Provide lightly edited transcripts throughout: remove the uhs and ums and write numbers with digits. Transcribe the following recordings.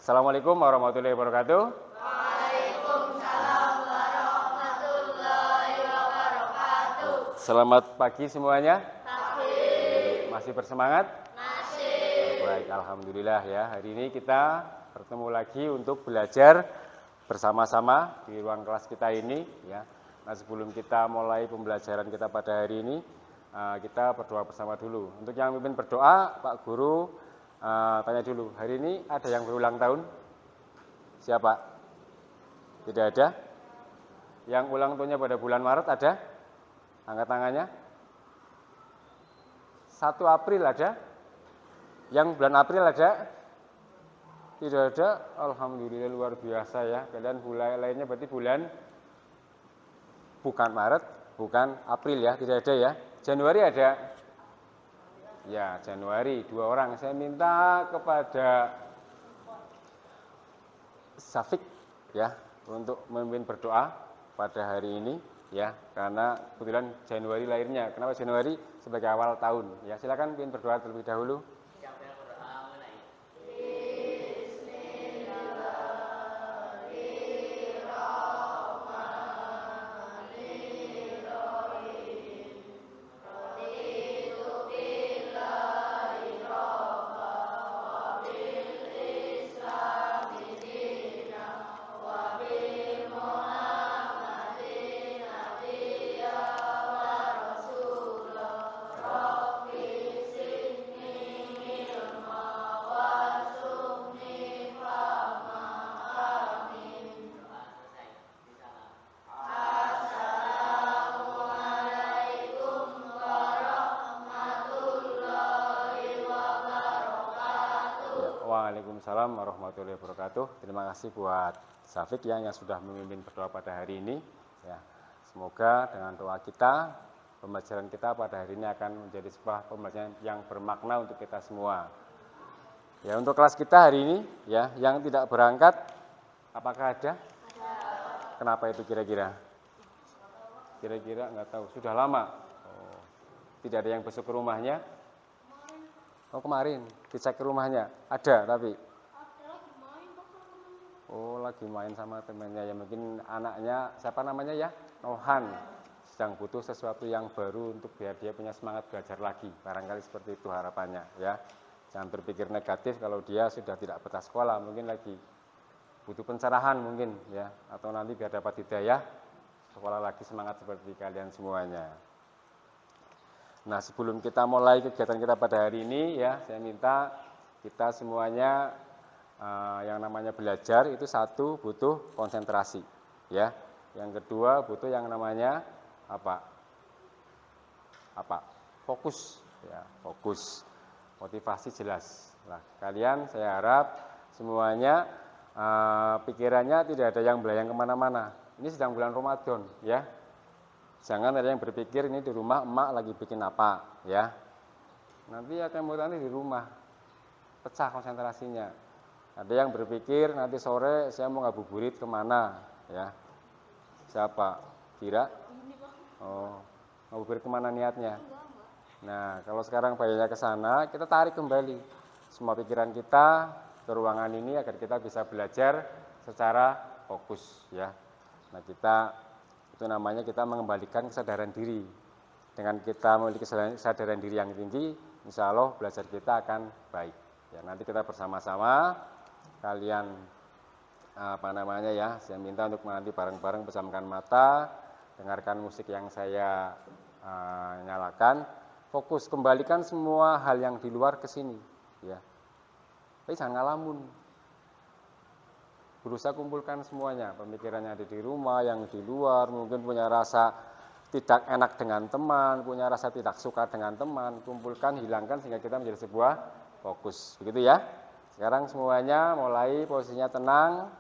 Assalamualaikum warahmatullahi wabarakatuh. Waalaikumsalam warahmatullahi wabarakatuh. Selamat pagi semuanya. Pagi. Masih bersemangat? Masih. Baik, alhamdulillah ya. Hari ini kita bertemu lagi untuk belajar bersama-sama di ruang kelas kita ini ya. Nah, sebelum kita mulai pembelajaran kita pada hari ini, kita berdoa bersama dulu. Untuk yang mimpin berdoa, Pak Guru, tanya dulu, hari ini ada yang berulang tahun? Siapa? Tidak ada? Yang ulang tahunnya pada bulan Maret ada? Angkat tangannya. 1 April ada? Yang bulan April ada? Tidak ada? Alhamdulillah, luar biasa ya. Kalian bulan lainnya berarti bulan bukan Maret, bukan April ya, tidak ada ya. Januari ada? Ya, Januari 2 orang. Saya minta kepada Safik ya untuk memimpin berdoa pada hari ini ya, karena kebetulan Januari lahirnya. Kenapa Januari? Sebagai awal tahun ya. Silakan pimpin berdoa terlebih dahulu. Waalaikumsalam warahmatullahi wabarakatuh. Terima kasih buat Safik yang sudah memimpin berdoa pada hari ini ya. Semoga dengan doa kita, pembelajaran kita pada hari ini akan menjadi sebuah pembelajaran yang bermakna untuk kita semua. Ya, untuk kelas kita hari ini ya, yang tidak berangkat apakah ada? Kenapa itu kira-kira? Kira-kira nggak tahu, sudah lama. Oh, tidak ada yang besok ke rumahnya? Oh, kemarin dicek ke rumahnya, ada tapi oh lagi main sama temannya ya, mungkin anaknya siapa namanya ya, Nohan, sedang butuh sesuatu yang baru untuk biar dia punya semangat belajar lagi, barangkali seperti itu harapannya ya. Jangan berpikir negatif kalau dia sudah tidak betah sekolah, mungkin lagi butuh pencerahan mungkin ya, atau nanti biar dapat hidayah sekolah lagi semangat seperti kalian semuanya. Nah, sebelum kita mulai kegiatan kita pada hari ini ya, saya minta kita semuanya yang namanya belajar itu satu butuh konsentrasi ya. Yang kedua butuh yang namanya apa? Fokus ya, fokus. Motivasi jelas. Nah, kalian saya harap semuanya pikirannya tidak ada yang belayang kemana-mana. Ini sedang bulan Ramadan ya. Jangan ada yang berpikir ini di rumah emak lagi bikin apa ya. Nanti akan nanti di rumah pecah konsentrasinya. Ada yang berpikir nanti sore saya mau ngabuburit kemana ya. Siapa? Kira? Oh, ngabuburit kemana niatnya? Nah, kalau sekarang bayarnya ke sana, kita tarik kembali semua pikiran kita ke ruangan ini agar kita bisa belajar secara fokus ya. Nah, itu namanya kita mengembalikan kesadaran diri. Dengan kita memiliki kesadaran diri yang tinggi, insya Allah belajar kita akan baik. Ya, nanti kita bersama-sama, kalian saya minta untuk nanti bareng-bareng pejamkan mata, dengarkan musik yang saya nyalakan, fokus kembalikan semua hal yang di luar ke sini. Ya, tapi jangan ngalamun. Berusaha kumpulkan semuanya, pemikirannya ada di rumah, yang di luar, mungkin punya rasa tidak enak dengan teman, punya rasa tidak suka dengan teman, kumpulkan, hilangkan sehingga kita menjadi sebuah fokus. Begitu ya. Sekarang semuanya mulai posisinya tenang,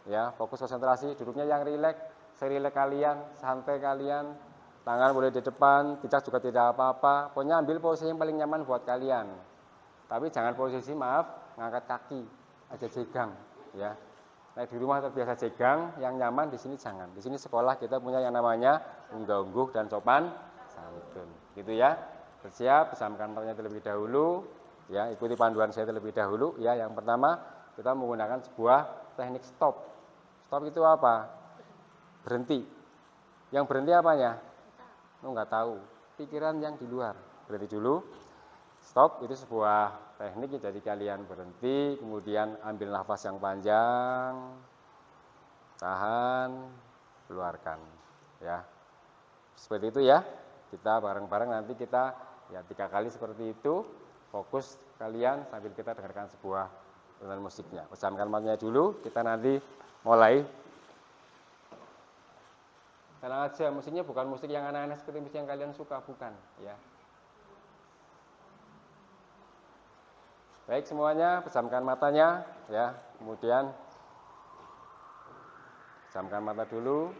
ya, fokus konsentrasi, duduknya yang rileks, serileks kalian, santai kalian, tangan boleh di depan, pijak juga tidak apa-apa, pokoknya ambil posisi yang paling nyaman buat kalian. Tapi jangan posisi ngangkat kaki, aja jegang, ya. Nah, di rumah terbiasa jegang, yang nyaman di sini jangan. Di sini sekolah kita punya yang namanya unggah-ungguh dan sopan santun. Gitu ya. Bersiap, bersamakan partnya terlebih dahulu. Ya, ikuti panduan saya terlebih dahulu. Ya, yang pertama kita menggunakan sebuah teknik stop. Stop itu apa? Berhenti. Yang berhenti apanya? Enggak tahu. Pikiran yang di luar. Berhenti dulu. Stop itu sebuah teknik. Jadi kalian berhenti, kemudian ambil nafas yang panjang, tahan, keluarkan. Ya, seperti itu ya. Kita bareng-bareng nanti kita ya 3 kali seperti itu. Fokus kalian sambil kita dengarkan sebuah dengan musiknya. Pejamkan matanya dulu. Kita nanti mulai. Tenang aja, musiknya bukan musik yang aneh-aneh seperti musik yang kalian suka, bukan ya. Baik semuanya, pejamkan matanya ya. Kemudian pejamkan mata dulu.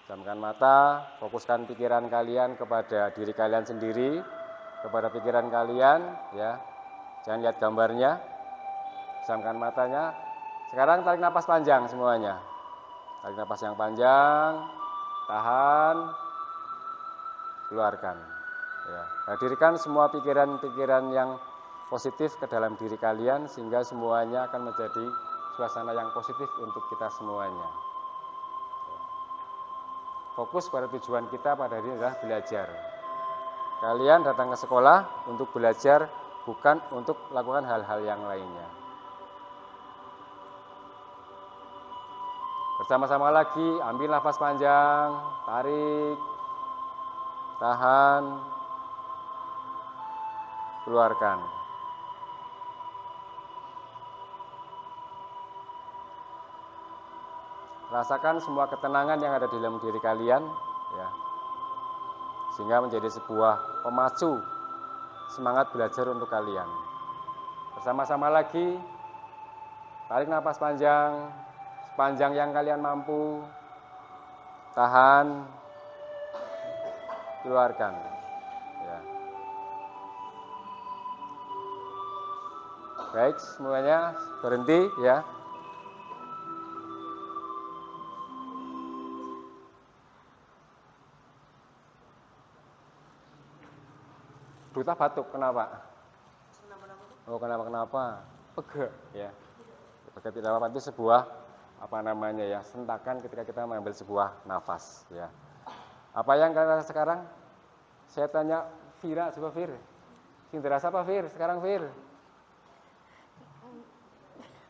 Pejamkan mata, fokuskan pikiran kalian kepada diri kalian sendiri, kepada pikiran kalian ya. Jangan lihat gambarnya. Pejamkan matanya. Sekarang tarik napas panjang semuanya. Tarik napas yang panjang. Tahan, keluarkan. Ya, hadirkan semua pikiran-pikiran yang positif ke dalam diri kalian sehingga semuanya akan menjadi suasana yang positif untuk kita semuanya. Fokus pada tujuan kita pada hari ini adalah belajar. Kalian datang ke sekolah untuk belajar, bukan untuk melakukan hal-hal yang lainnya. Bersama-sama lagi, ambil nafas panjang, tarik, tahan, keluarkan. Rasakan semua ketenangan yang ada di dalam diri kalian, ya, sehingga menjadi sebuah pemacu semangat belajar untuk kalian. Bersama-sama lagi, tarik nafas panjang. Sepanjang yang kalian mampu, tahan, keluarkan. Ya. Baik, semuanya berhenti ya. Duta batuk, kenapa? Oh, kenapa? Pegel, ya. Pegel tidak apa-apa, itu sebuah sentakan ketika kita mengambil sebuah nafas ya. Apa yang kalian rasa sekarang? Saya tanya Vira, coba Vir. Sing dirasa apa Vir? Sekarang Vir?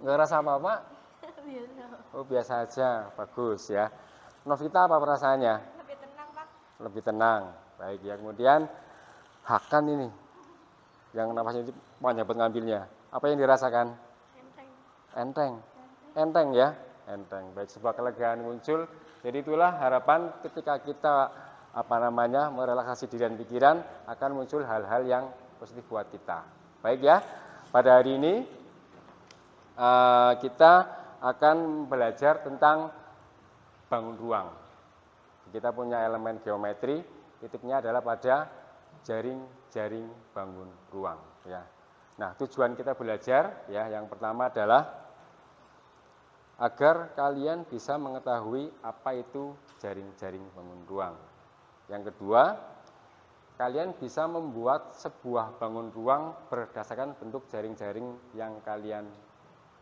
Enggak rasa apa-apa? Biasa. Oh, biasa aja. Bagus ya. Novita apa perasaannya? Lebih tenang, Pak. Lebih tenang. Baik ya. Kemudian Hakan ini yang nafasnya panjang buat ngambilnya. Apa yang dirasakan? Enteng ya. Enteng. Baik, sebuah kelegaan muncul. Jadi itulah harapan ketika kita merelaksasi diri dan pikiran akan muncul hal-hal yang positif buat kita. Baik ya. Pada hari ini kita akan belajar tentang bangun ruang. Kita punya elemen geometri, titiknya adalah pada jaring-jaring bangun ruang ya. Nah, tujuan kita belajar ya yang pertama adalah agar kalian bisa mengetahui apa itu jaring-jaring bangun ruang. Yang kedua, kalian bisa membuat sebuah bangun ruang berdasarkan bentuk jaring-jaring yang kalian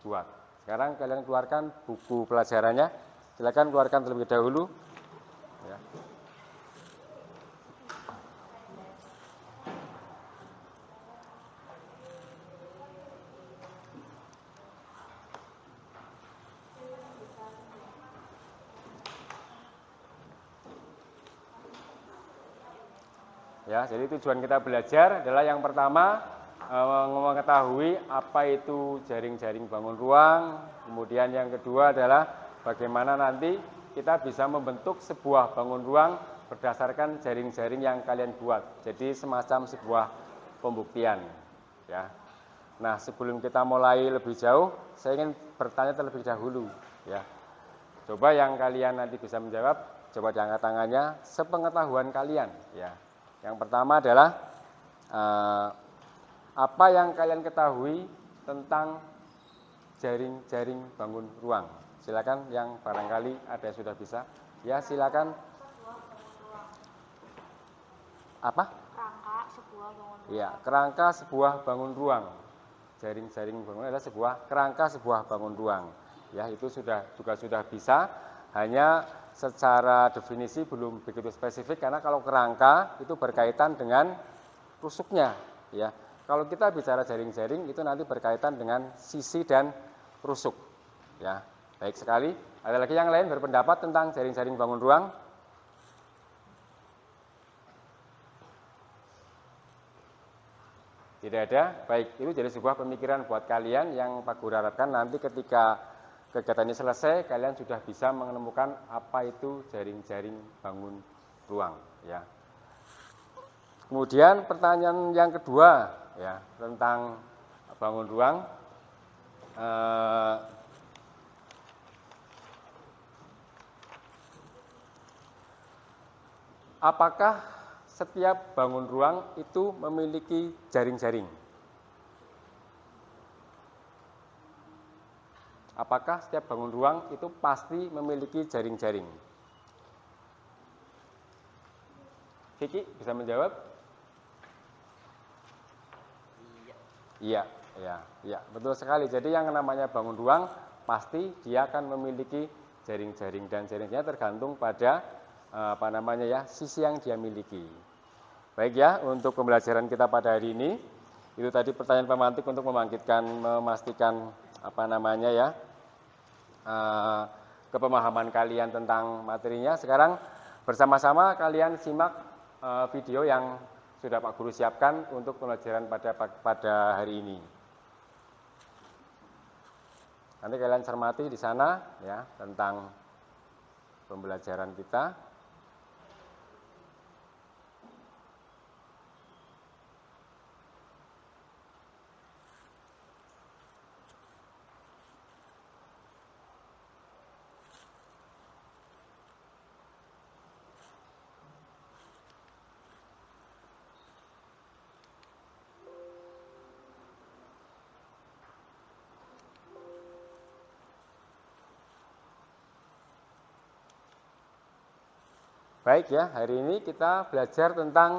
buat. Sekarang kalian keluarkan buku pelajarannya. Silakan keluarkan terlebih dahulu. Ya. Ya, jadi tujuan kita belajar adalah yang pertama mengetahui apa itu jaring-jaring bangun ruang. Kemudian yang kedua adalah bagaimana nanti kita bisa membentuk sebuah bangun ruang berdasarkan jaring-jaring yang kalian buat. Jadi semacam sebuah pembuktian. Ya. Nah, sebelum kita mulai lebih jauh, saya ingin bertanya terlebih dahulu. Ya. Coba yang kalian nanti bisa menjawab, coba diangkat tangannya sepengetahuan kalian. Ya. Yang pertama adalah apa yang kalian ketahui tentang jaring-jaring bangun ruang. Silakan yang barangkali ada yang sudah bisa. Ya, silakan. Apa? Kerangka sebuah bangun ruang. Iya, kerangka sebuah bangun ruang. jaring-jaring bangunan adalah sebuah kerangka sebuah bangun ruang. Ya, itu juga sudah bisa, hanya secara definisi belum begitu spesifik karena kalau kerangka itu berkaitan dengan rusuknya, ya. Kalau kita bicara jaring-jaring itu nanti berkaitan dengan sisi dan rusuk, ya. Baik sekali. Ada lagi yang lain berpendapat tentang jaring-jaring bangun ruang? Tidak ada? Baik, itu jadi sebuah pemikiran buat kalian yang Pak Guru harapkan nanti ketika kegiatan ini selesai, kalian sudah bisa menemukan apa itu jaring-jaring bangun ruang. Ya. Kemudian pertanyaan yang kedua, ya, tentang bangun ruang. Apakah setiap bangun ruang itu memiliki jaring-jaring? Apakah setiap bangun ruang itu pasti memiliki jaring-jaring? Vicky bisa menjawab? Iya, betul sekali. Jadi yang namanya bangun ruang pasti dia akan memiliki jaring-jaring dan jaringnya tergantung pada sisi yang dia miliki. Baik ya, untuk pembelajaran kita pada hari ini itu tadi pertanyaan pemantik untuk memastikan kepemahaman kalian tentang materinya. Sekarang bersama-sama kalian simak video yang sudah Pak Guru siapkan untuk pembelajaran pada hari ini. Nanti kalian cermati di sana ya tentang pembelajaran kita. Baik ya, hari ini kita belajar tentang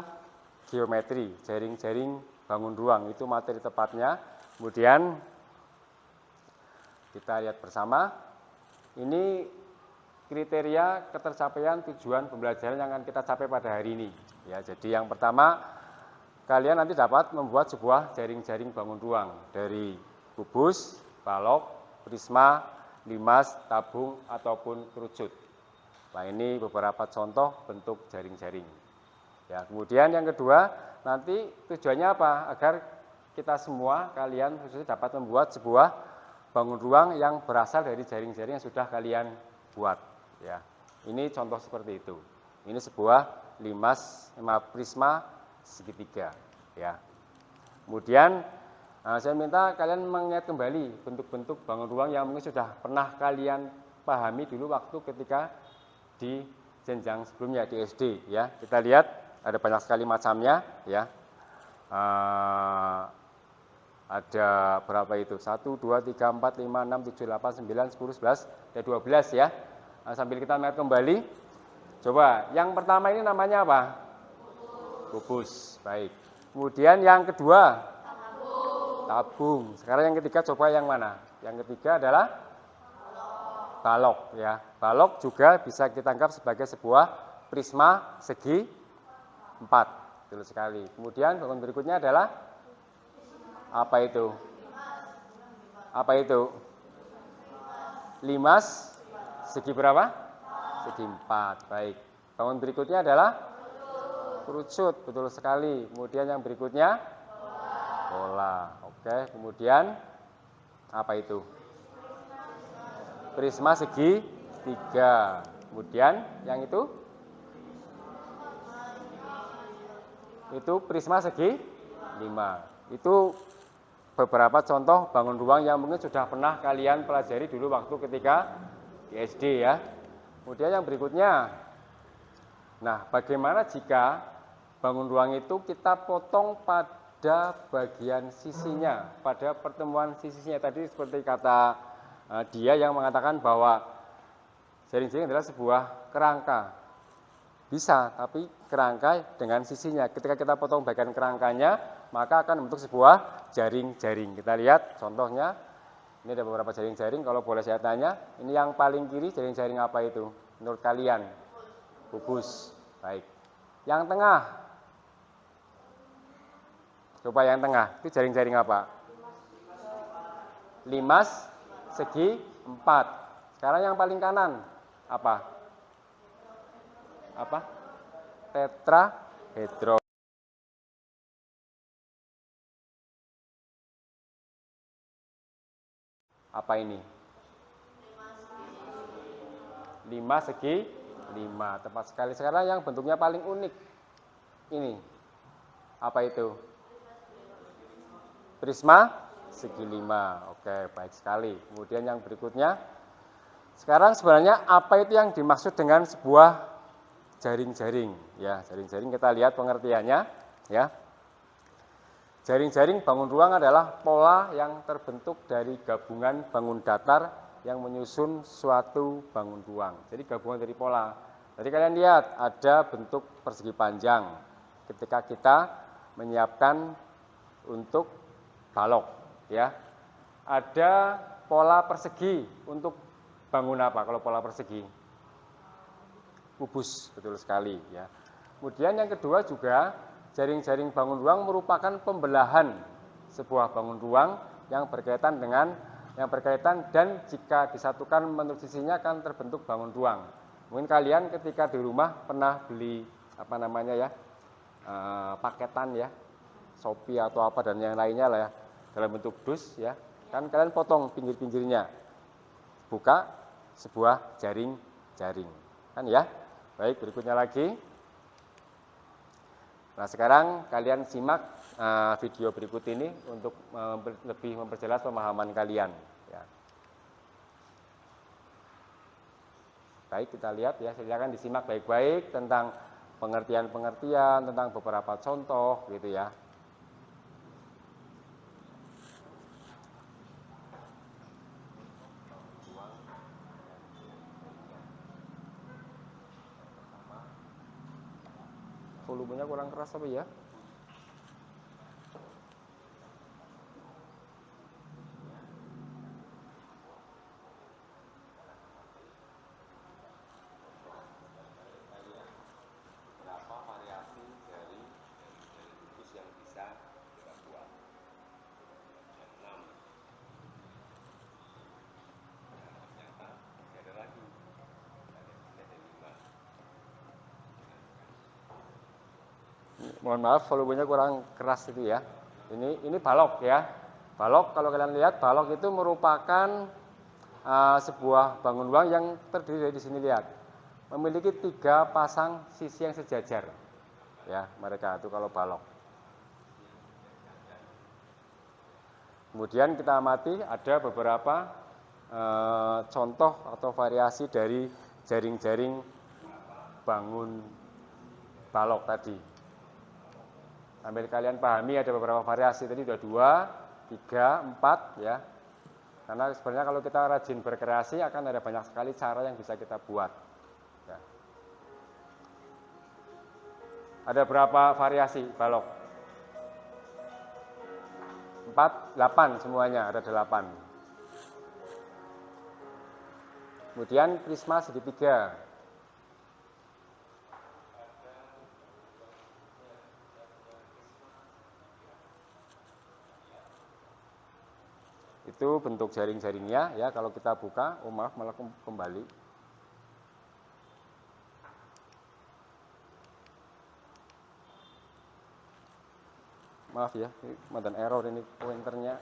geometri, jaring-jaring bangun ruang, itu materi tepatnya. Kemudian kita lihat bersama, ini kriteria ketercapaian tujuan pembelajaran yang akan kita capai pada hari ini. Ya, jadi yang pertama, kalian nanti dapat membuat sebuah jaring-jaring bangun ruang dari kubus, balok, prisma, limas, tabung, ataupun kerucut. Nah, ini beberapa contoh bentuk jaring-jaring. Ya, kemudian yang kedua, nanti tujuannya apa? Agar kita semua, kalian khususnya dapat membuat sebuah bangun ruang yang berasal dari jaring-jaring yang sudah kalian buat. Ya, ini contoh seperti itu. Ini sebuah limas prisma segitiga. Ya. Kemudian saya minta kalian mengingat kembali bentuk-bentuk bangun ruang yang mungkin sudah pernah kalian pahami dulu waktu ketika di jenjang sebelumnya di SD ya. Kita lihat ada banyak sekali macamnya ya. Ada berapa itu? 1 2 3 4 5 6 7 8 9 10 11 ada 12 ya. Sambil kita lihat kembali. Coba yang pertama ini namanya apa? Kubus. Baik. Kemudian yang kedua tabung. Sekarang yang ketiga coba yang mana? Yang ketiga adalah balok ya. Balok juga bisa kita anggap sebagai sebuah prisma segi 4. Betul sekali. Kemudian bangun berikutnya adalah apa itu? Apa itu? Limas segi berapa? Segi 4. Baik. Bangun berikutnya adalah kerucut. Betul sekali. Kemudian yang berikutnya bola. Oke. Kemudian apa itu? Prisma segi 3. Kemudian yang itu prisma segi 5. Itu beberapa contoh bangun ruang yang mungkin sudah pernah kalian pelajari dulu waktu ketika di SD ya. Kemudian yang berikutnya, nah bagaimana jika bangun ruang itu kita potong pada bagian sisinya, pada pertemuan sisinya tadi seperti kata dia yang mengatakan bahwa jaring-jaring adalah sebuah kerangka. Bisa, tapi kerangka dengan sisinya. Ketika kita potong bagian kerangkanya, maka akan membentuk sebuah jaring-jaring. Kita lihat contohnya, ini ada beberapa jaring-jaring, kalau boleh saya tanya, ini yang paling kiri jaring-jaring apa itu? Menurut kalian? Kubus. Baik. Yang tengah? Coba yang tengah, itu jaring-jaring apa? Limas segi 4. Sekarang yang paling kanan, apa? Apa? Tetrahedron. Apa ini? 5 segi 5. Tepat sekali. Sekarang yang bentuknya paling unik. Ini. Apa itu? Prisma segi 5. Oke, baik sekali. Kemudian yang berikutnya. Sekarang sebenarnya apa itu yang dimaksud dengan sebuah jaring-jaring? Ya, jaring-jaring kita lihat pengertiannya, ya. Jaring-jaring bangun ruang adalah pola yang terbentuk dari gabungan bangun datar yang menyusun suatu bangun ruang. Jadi gabungan dari pola. Jadi kalian lihat ada bentuk persegi panjang ketika kita menyiapkan untuk balok, ya. Ada pola persegi untuk bangun apa kalau pola persegi? Kubus, betul sekali, ya. Kemudian yang kedua juga jaring-jaring bangun ruang merupakan pembelahan sebuah bangun ruang yang berkaitan dan jika disatukan menurut sisinya akan terbentuk bangun ruang. Mungkin kalian ketika di rumah pernah beli paketan ya, Shopee atau apa dan yang lainnya lah ya, dalam bentuk dus ya, kan kalian potong pinggir-pinggirnya, buka sebuah jaring-jaring, kan ya. Baik, berikutnya lagi. Nah, sekarang kalian simak video berikut ini untuk lebih memperjelas pemahaman kalian. Ya. Baik, kita lihat ya, silakan disimak baik-baik tentang pengertian-pengertian, tentang beberapa contoh gitu ya. Volumenya kurang keras apa ya? Berapa variasi dari kubus yang bisa kita buat? 6. Ternyata ada lagi. Ada 5. Mohon maaf, volumenya kurang keras itu ya. Ini balok ya. Balok, kalau kalian lihat, balok itu merupakan sebuah bangun ruang yang terdiri dari sini, lihat. Memiliki 3 pasang sisi yang sejajar. Ya, mereka itu kalau balok. Kemudian kita amati ada beberapa contoh atau variasi dari jaring-jaring bangun balok tadi. Sambil kalian pahami ada beberapa variasi, tadi sudah 2, 3, 4 ya. Karena sebenarnya kalau kita rajin berkreasi akan ada banyak sekali cara yang bisa kita buat. Ya. Ada berapa variasi balok? 4, 8 semuanya, ada 8. Kemudian prisma segitiga. Itu bentuk jaring-jaringnya ya, kalau kita buka, oh maaf malah kembali. Maaf ya, ini mantan error ini pointernya.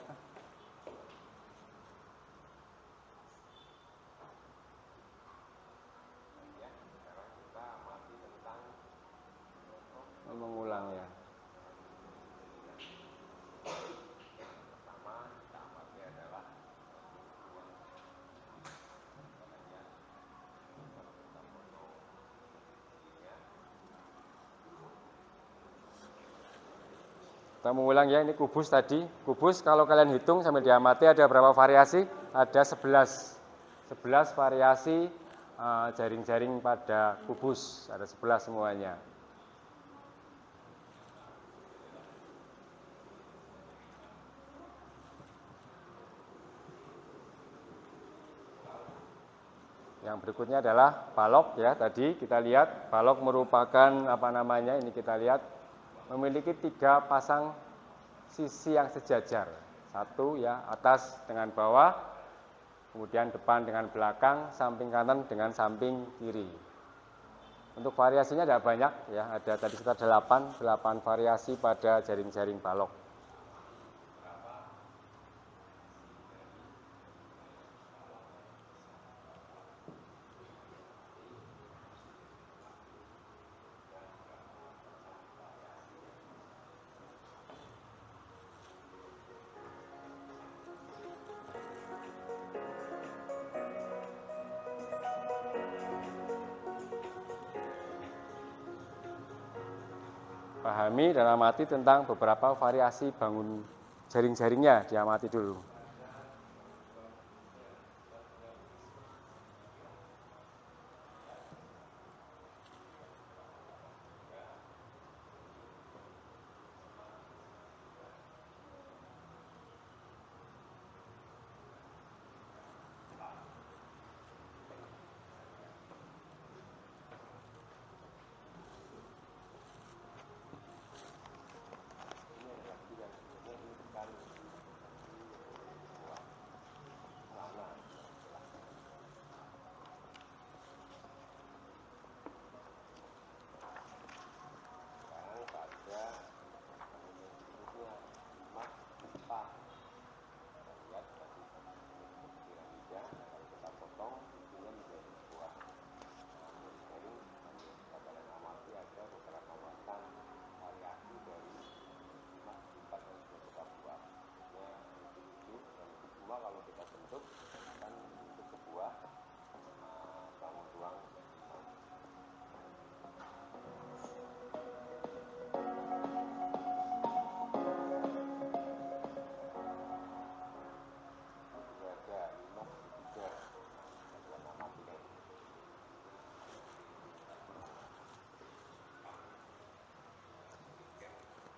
Mengulang ya. Kita mengulang ya, ini kubus tadi. Kubus kalau kalian hitung sambil diamati ada berapa variasi? Ada 11 variasi jaring-jaring pada kubus. Ada 11 semuanya. Yang berikutnya adalah balok ya. Tadi kita lihat balok merupakan apa namanya? Ini kita lihat memiliki 3 pasang sisi yang sejajar. Satu ya atas dengan bawah, kemudian depan dengan belakang, samping kanan dengan samping kiri. Untuk variasinya tidak banyak ya. Ada tadi sekitar 8 variasi pada jaring-jaring balok. Pahami dan amati tentang beberapa variasi bangun jaring-jaringnya, diamati dulu.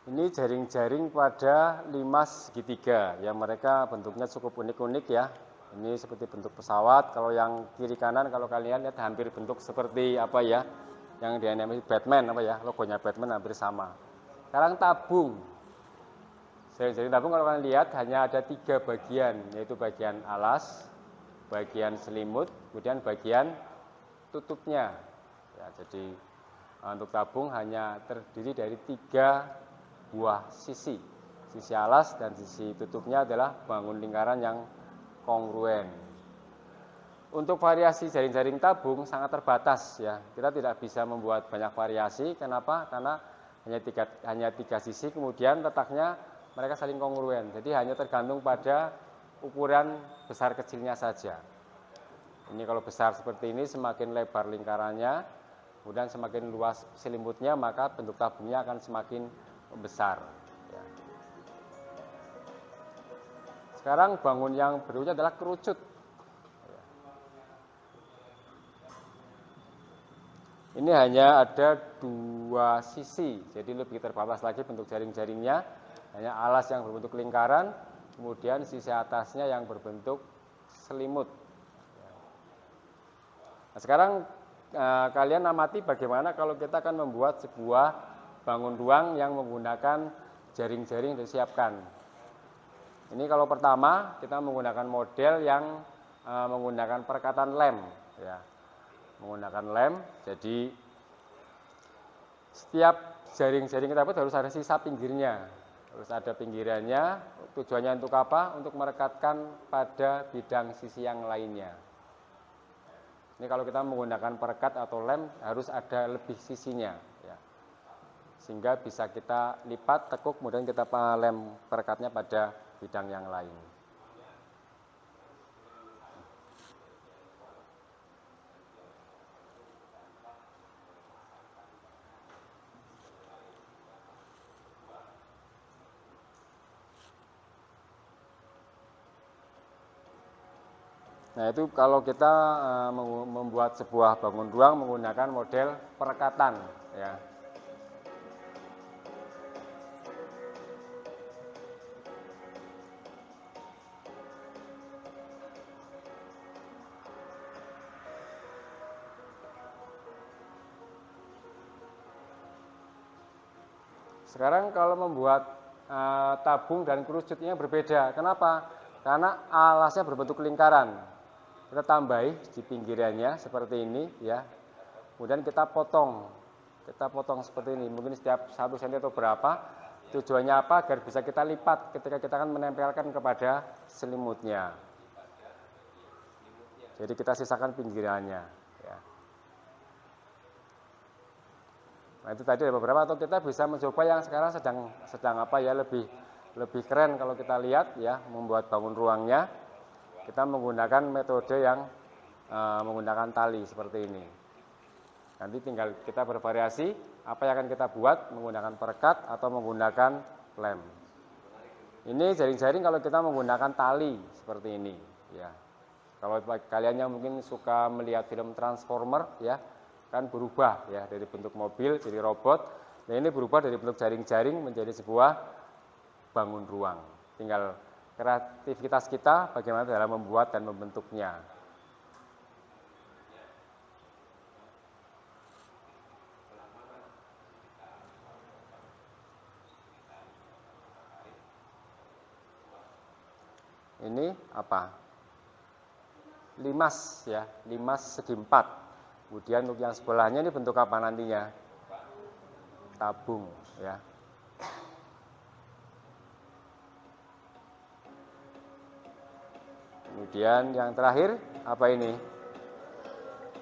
Ini jaring-jaring pada limas segitiga, ya mereka bentuknya cukup unik-unik ya. Ini seperti bentuk pesawat. Kalau yang kiri kanan kalau kalian lihat hampir bentuk seperti apa ya? Yang dianimasi Batman apa ya? Logonya Batman hampir sama. Sekarang tabung. Jaring-jaring tabung kalau kalian lihat hanya ada 3 bagian, yaitu bagian alas, bagian selimut, kemudian bagian tutupnya. Ya, jadi untuk tabung hanya terdiri dari 3 buah sisi alas dan sisi tutupnya adalah bangun lingkaran yang kongruen. Untuk variasi jaring-jaring tabung sangat terbatas ya, kita tidak bisa membuat banyak variasi. Kenapa? Karena hanya tiga sisi, kemudian letaknya mereka saling kongruen, jadi hanya tergantung pada ukuran besar kecilnya saja. Ini kalau besar seperti ini, semakin lebar lingkarannya, kemudian semakin luas selimutnya, maka bentuk tabungnya akan semakin besar. Ya. Sekarang bangun yang berikutnya adalah kerucut. Ini hanya ada 2 sisi, jadi lebih terbatas lagi bentuk jaring-jaringnya. Hanya alas yang berbentuk lingkaran, kemudian sisi atasnya yang berbentuk selimut. Nah, sekarang kalian amati bagaimana kalau kita akan membuat sebuah bangun ruang yang menggunakan jaring-jaring disiapkan. Ini kalau pertama kita menggunakan model yang menggunakan perekatan lem, ya. Menggunakan lem, jadi setiap jaring-jaring kita harus ada sisa pinggirnya, harus ada pinggirannya. Tujuannya untuk apa? Untuk merekatkan pada bidang sisi yang lainnya. Ini kalau kita menggunakan perekat atau lem harus ada lebih sisinya, ya. Sehingga bisa kita lipat, tekuk, kemudian kita lem perekatnya pada bidang yang lain. Nah, itu kalau kita membuat sebuah bangun ruang menggunakan model perekatan, ya. Sekarang kalau membuat tabung dan kerucutnya berbeda. Kenapa? Karena alasnya berbentuk lingkaran. Kita tambahi di pinggirannya seperti ini ya. Kemudian kita potong seperti ini. Mungkin setiap 1 cm atau berapa. Tujuannya apa? Agar bisa kita lipat ketika kita akan menempelkan kepada selimutnya. Jadi kita sisakan pinggirannya ya. Nah, itu tadi ada beberapa, atau kita bisa mencoba yang sekarang sedang apa ya, lebih keren kalau kita lihat ya, membuat bangun ruangnya. Kita menggunakan metode yang menggunakan tali seperti ini. Nanti tinggal kita bervariasi apa yang akan kita buat, menggunakan perekat atau menggunakan lem. Ini jaring-jaring kalau kita menggunakan tali seperti ini ya. Kalau kalian yang mungkin suka melihat film Transformer ya, kan berubah ya dari bentuk mobil jadi robot. Nah, ini berubah dari bentuk jaring-jaring menjadi sebuah bangun ruang. Tinggal kreativitas kita bagaimana dalam membuat dan membentuknya. Ini apa? Limas ya, limas segi 4. Kemudian untuk yang sebelahnya ini bentuk apa nantinya? Tabung ya. Kemudian yang terakhir apa ini?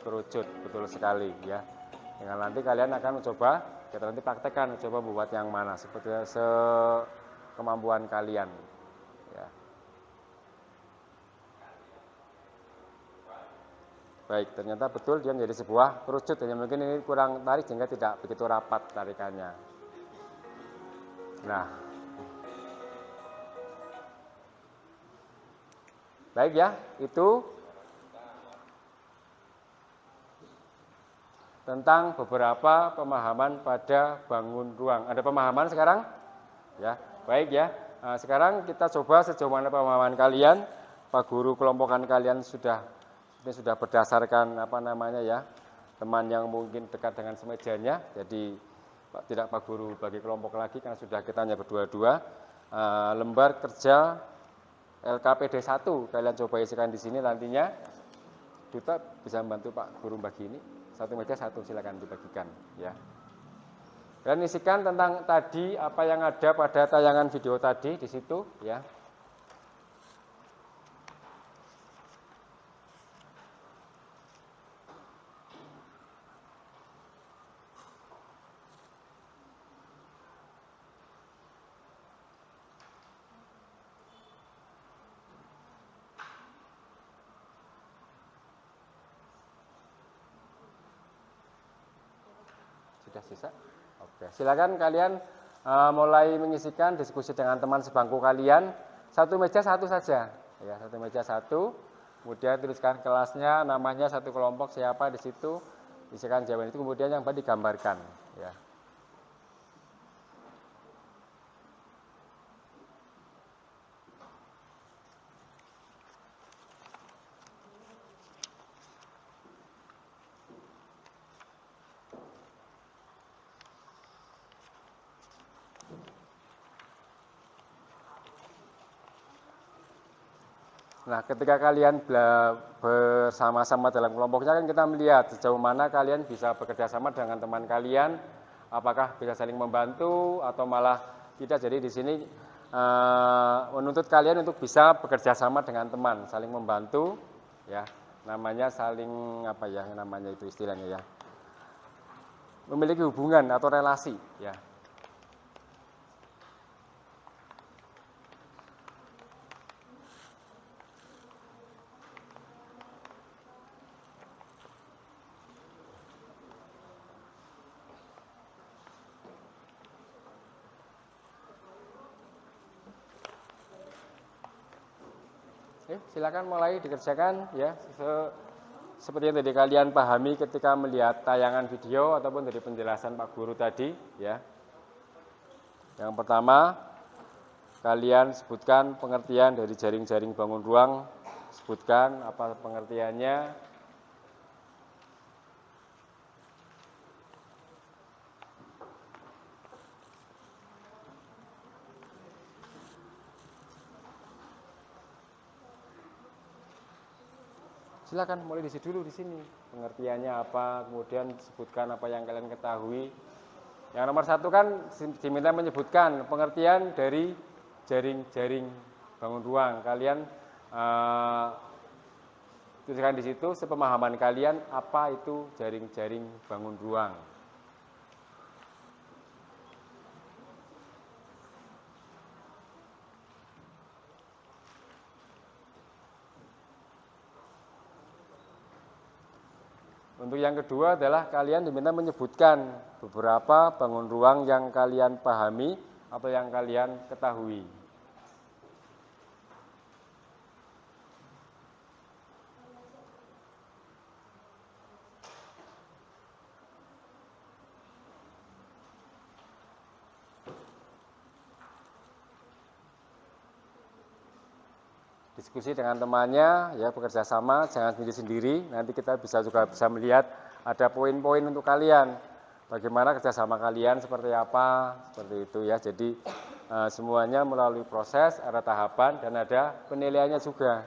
Kerucut, betul sekali ya. Dengan nanti kalian akan mencoba, kita nanti praktekkan, coba buat yang mana seperti sekemampuan kalian ya. Baik, ternyata betul dia menjadi sebuah kerucut. Hanya mungkin ini kurang tarik sehingga tidak begitu rapat tarikannya. Nah, baik ya, itu tentang beberapa pemahaman pada bangun ruang. Ada pemahaman sekarang? Ya, baik ya. Nah, sekarang kita coba sejauh mana pemahaman kalian. Pak Guru kelompokan kalian sudah berdasarkan apa namanya ya, teman yang mungkin dekat dengan semejanya. Jadi tidak Pak Guru bagi kelompok lagi karena sudah kita hanya berdua-dua. Lembar kerja LKPD 1 kalian coba isikan di sini nantinya. Duta bisa membantu Pak Guru bagi ini. 1 meja 1 silakan dibagikan ya. Dan isikan tentang tadi apa yang ada pada tayangan video tadi di situ ya. Sudah sisa? Oke, silakan kalian mulai mengisikan diskusi dengan teman sebangku kalian. 1 meja 1 saja, ya 1 meja 1. Kemudian tuliskan kelasnya, namanya, satu kelompok siapa di situ, isikan jawaban itu. Kemudian yang baik digambarkan, ya. Nah, ketika kalian bersama-sama dalam kelompoknya kan kita melihat sejauh mana kalian bisa bekerja sama dengan teman kalian, apakah bisa saling membantu atau malah tidak. Jadi di sini menuntut kalian untuk bisa bekerja sama dengan teman, saling membantu, ya, namanya saling apa ya, namanya itu istilahnya ya, memiliki hubungan atau relasi, ya. Silakan mulai dikerjakan ya, seperti yang tadi kalian pahami ketika melihat tayangan video ataupun dari penjelasan Pak Guru tadi ya. Yang pertama, kalian sebutkan pengertian dari jaring-jaring bangun ruang, sebutkan apa pengertiannya. Silakan mulai di dulu di sini. Pengertiannya apa, kemudian sebutkan apa yang kalian ketahui. Yang nomor satu kan diminta menyebutkan pengertian dari jaring-jaring bangun ruang. Kalian tuliskan di situ sepemahaman kalian apa itu jaring-jaring bangun ruang. Untuk yang kedua adalah kalian diminta menyebutkan beberapa bangun ruang yang kalian pahami atau yang kalian ketahui. Diskusi dengan temannya, ya bekerja sama, jangan sendiri-sendiri. Nanti kita juga bisa melihat ada poin-poin untuk kalian. Bagaimana kerjasama kalian seperti apa, seperti itu ya. Jadi semuanya melalui proses, ada tahapan dan ada penilaiannya juga.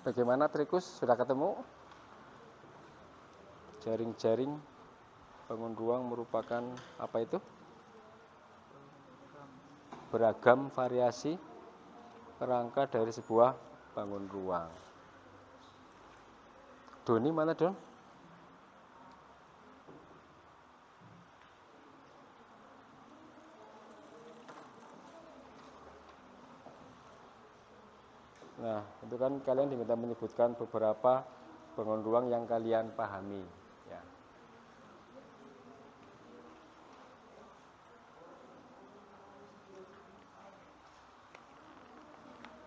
Bagaimana Trikus? Sudah ketemu? Jaring-jaring bangun ruang merupakan apa itu? Beragam variasi kerangka dari sebuah bangun ruang. Doni mana Don? Nah, itu kan kalian diminta menyebutkan beberapa bangun ruang yang kalian pahami. Ya.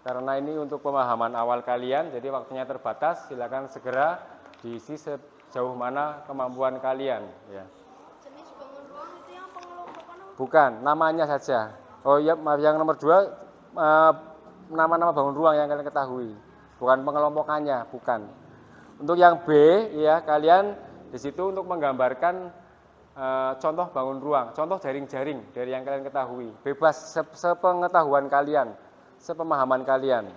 Karena ini untuk pemahaman awal kalian, jadi waktunya terbatas, silakan segera diisi sejauh mana kemampuan kalian. Ya. Jenis bangun ruang itu yang pengelompokan apa? Bukan, namanya saja. Oh iya, yang nomor 2, nama-nama bangun ruang yang kalian ketahui, bukan pengelompokannya, bukan. Untuk yang B, ya kalian di situ untuk menggambarkan contoh bangun ruang, contoh jaring-jaring dari yang kalian ketahui, bebas sepengetahuan kalian, sepemahaman kalian.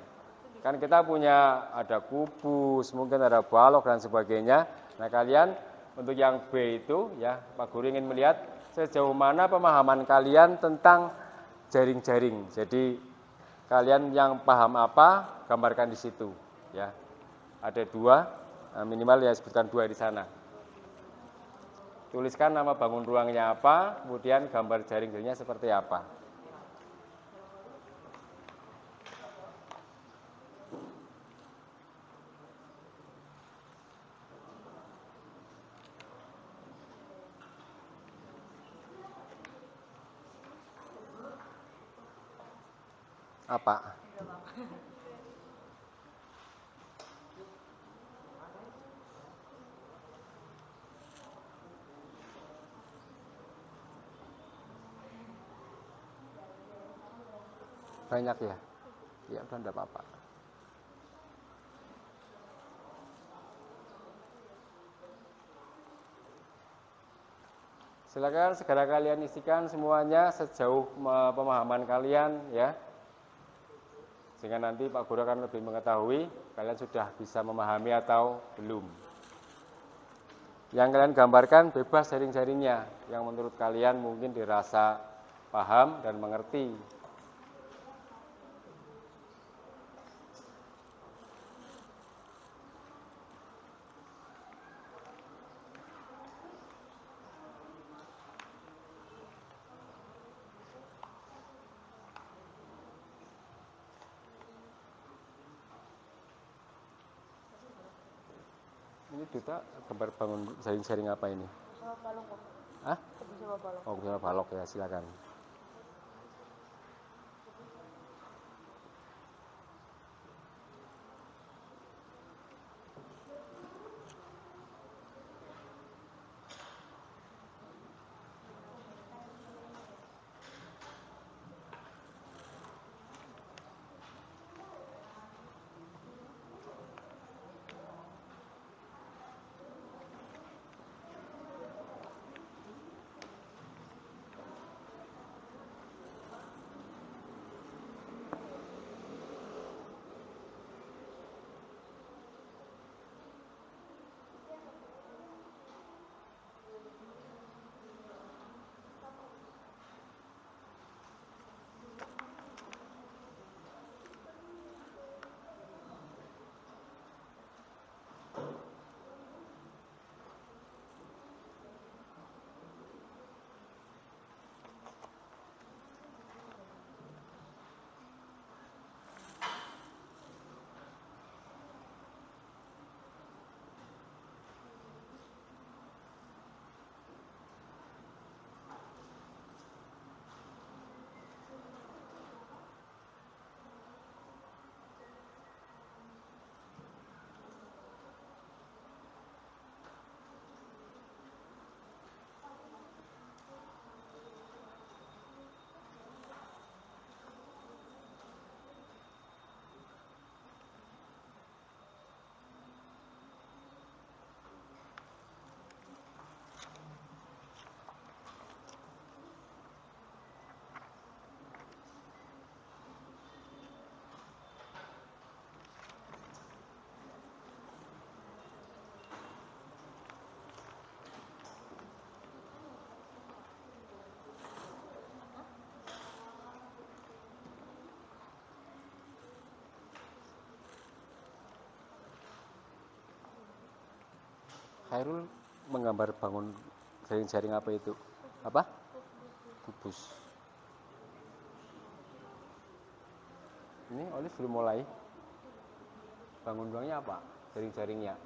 Kan kita punya ada kubus, mungkin ada balok dan sebagainya. Nah kalian untuk yang B itu, ya Pak Guru ingin melihat sejauh mana pemahaman kalian tentang jaring-jaring. Jadi kalian yang paham apa, gambarkan di situ. Ya, ada 2, minimal ya sebutkan 2 di sana. Tuliskan nama bangun ruangnya apa, kemudian gambar jaring-jaringnya seperti apa. Apa? Banyak ya? Ya udah enggak apa-apa. Silakan segera kalian isikan semuanya sejauh pemahaman kalian ya. Sehingga nanti Pak Guru akan lebih mengetahui kalian sudah bisa memahami atau belum. Yang kalian gambarkan bebas jaring-jaringnya yang menurut kalian mungkin dirasa paham dan mengerti. Ini Duta gambar bangun jaring-jaring apa ini? Sama balok kok. Hah? Sama balok. Oh, sama balok ya, silakan. Khairul menggambar bangun jaring-jaring apa itu? Apa? Kubus. Ini Olive belum mulai. Bangun ruangnya apa? Jaring-jaringnya.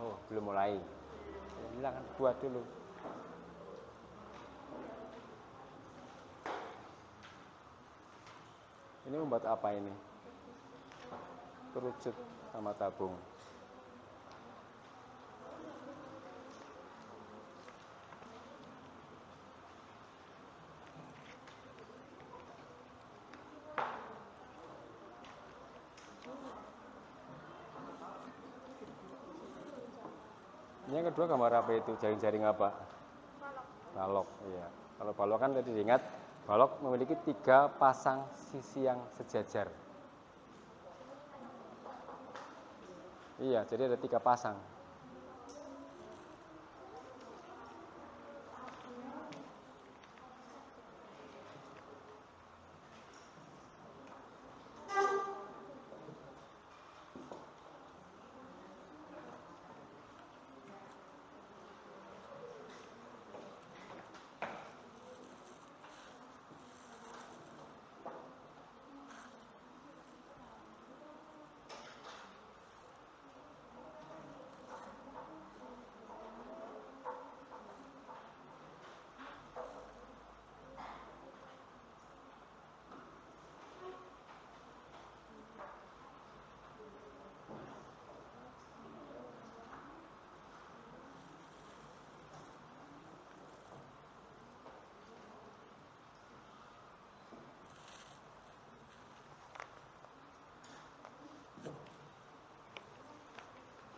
Oh, belum mulai. Ya, bilang buat dulu. Ini membuat apa ini? Kerucut sama tabung. Ini yang kedua gambar apa itu? Jaring-jaring apa? Balok. Iya. Kalau balok kan tadi diingat, balok memiliki 3 pasang sisi yang sejajar. Iya, jadi ada 3 pasang.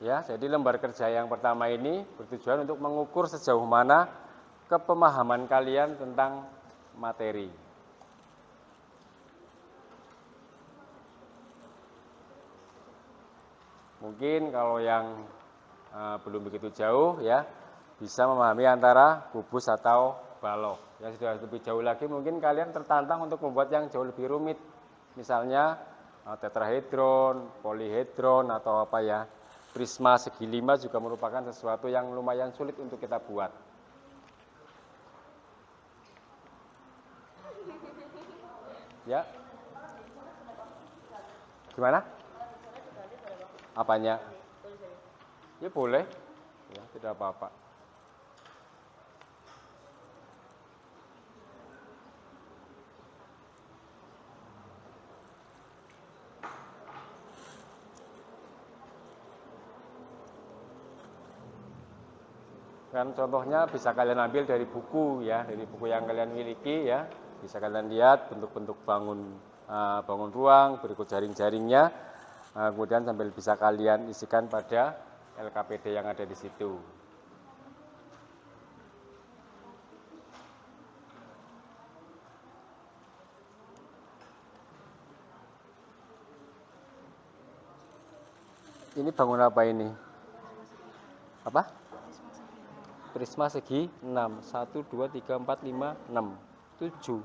Ya, jadi lembar kerja yang pertama ini bertujuan untuk mengukur sejauh mana kepemahaman kalian tentang materi. Mungkin kalau yang belum begitu jauh ya, bisa memahami antara kubus atau balok. Yang sudah lebih jauh lagi mungkin kalian tertantang untuk membuat yang jauh lebih rumit. Misalnya tetrahedron, polihedron atau apa ya. Prisma segi 5 juga merupakan sesuatu yang lumayan sulit untuk kita buat. Ya. Gimana? Apanya? Ya boleh. Ya, tidak apa-apa. Kan contohnya bisa kalian ambil dari buku ya, dari buku yang kalian miliki ya. Bisa kalian lihat bentuk-bentuk bangun ruang, berikut jaring-jaringnya. Kemudian sambil bisa kalian isikan pada LKPD yang ada di situ. Ini bangun apa ini? Apa? Prisma segi 6. 1, 2, 3, 4, 5, 6. 7.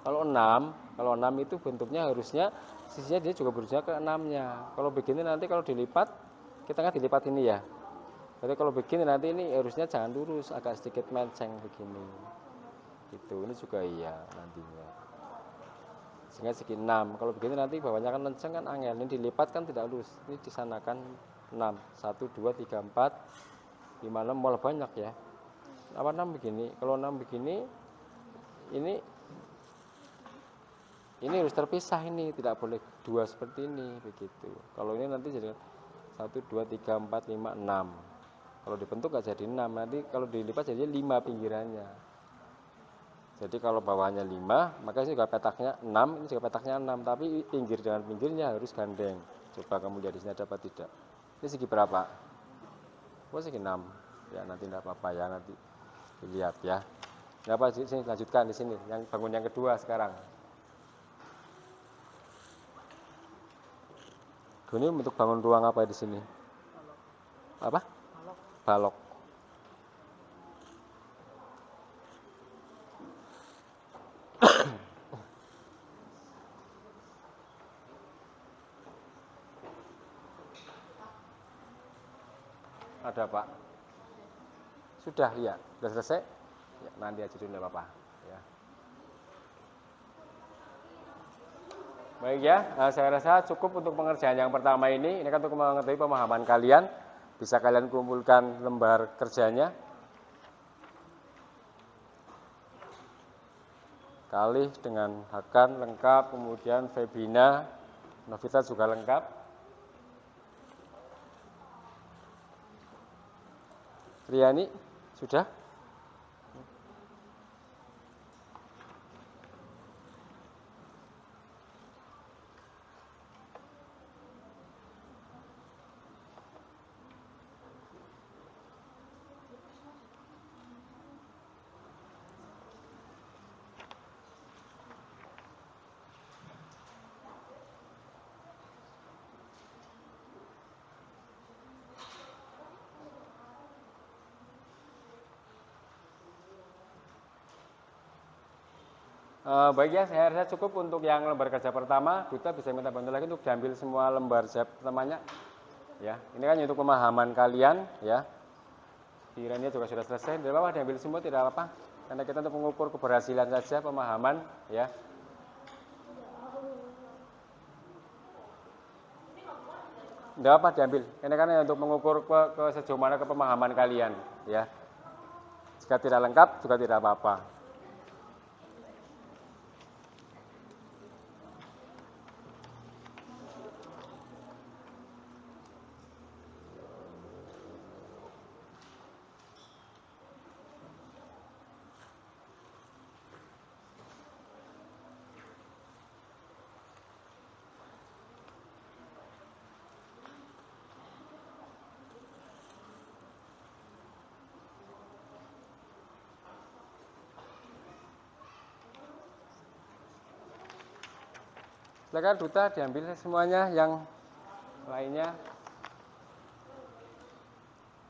Kalau 6 itu bentuknya harusnya sisinya dia juga berusaha ke 6-nya. Kalau begini nanti kalau dilipat, kita kan dilipat ini ya. Jadi kalau begini nanti ini harusnya jangan lurus, agak sedikit menceng begini. Gitu. Ini juga iya nantinya. Sehingga segi 6. Kalau begini nanti bawahnya kan menceng kan angel. Ini dilipat kan tidak lurus. Ini disanakan 6. 1, 2, 3, 4, 5, 6 malah banyak ya. Apa 6 begini? Kalau 6 begini, ini harus terpisah ini, tidak boleh 2 seperti ini begitu. Kalau ini nanti jadi 1, 2, 3, 4, 5, 6. Kalau dibentuk nggak jadi 6, nanti kalau dilipat jadi 5 pinggirannya. Jadi kalau bawahnya 5, maka ini juga petaknya 6, ini juga petaknya 6, tapi pinggir dengan pinggirnya harus gandeng. Coba kamu lihat di sini ada apa tidak. Ini segi berapa? Oh, segi 6. Ya nanti tidak apa-apa ya, nanti dilihat ya. Nggak apa, sini lanjutkan di sini, yang bangun yang kedua sekarang. Ini bentuk bangun ruang apa di sini? Apa? Balok. Ada Pak? Sudah ya, sudah selesai? Ya, nanti aja dulu, nggak apa-apa. Ya. Baik ya, saya rasa cukup untuk pengerjaan yang pertama ini. Ini kan untuk mengetahui pemahaman kalian. Bisa kalian kumpulkan lembar kerjanya. Kalih dengan Hakan lengkap, kemudian Febina, Novita juga lengkap. Riani, sudah? Baik ya, saya rasa cukup untuk yang lembar kerja pertama. Duta bisa minta bantu lagi untuk diambil semua lembar kerja pertamanya. Ya, ini kan untuk pemahaman kalian, ya. Pikirannya juga sudah selesai. Tidak apa-apa, diambil semua tidak apa-apa. Karena kita untuk mengukur keberhasilan saja pemahaman, ya. Tidak apa diambil. Ini kan untuk mengukur ke sejauh mana kepemahaman kalian, ya. Jika tidak lengkap juga tidak apa-apa. Silakan Duta diambil semuanya, yang lainnya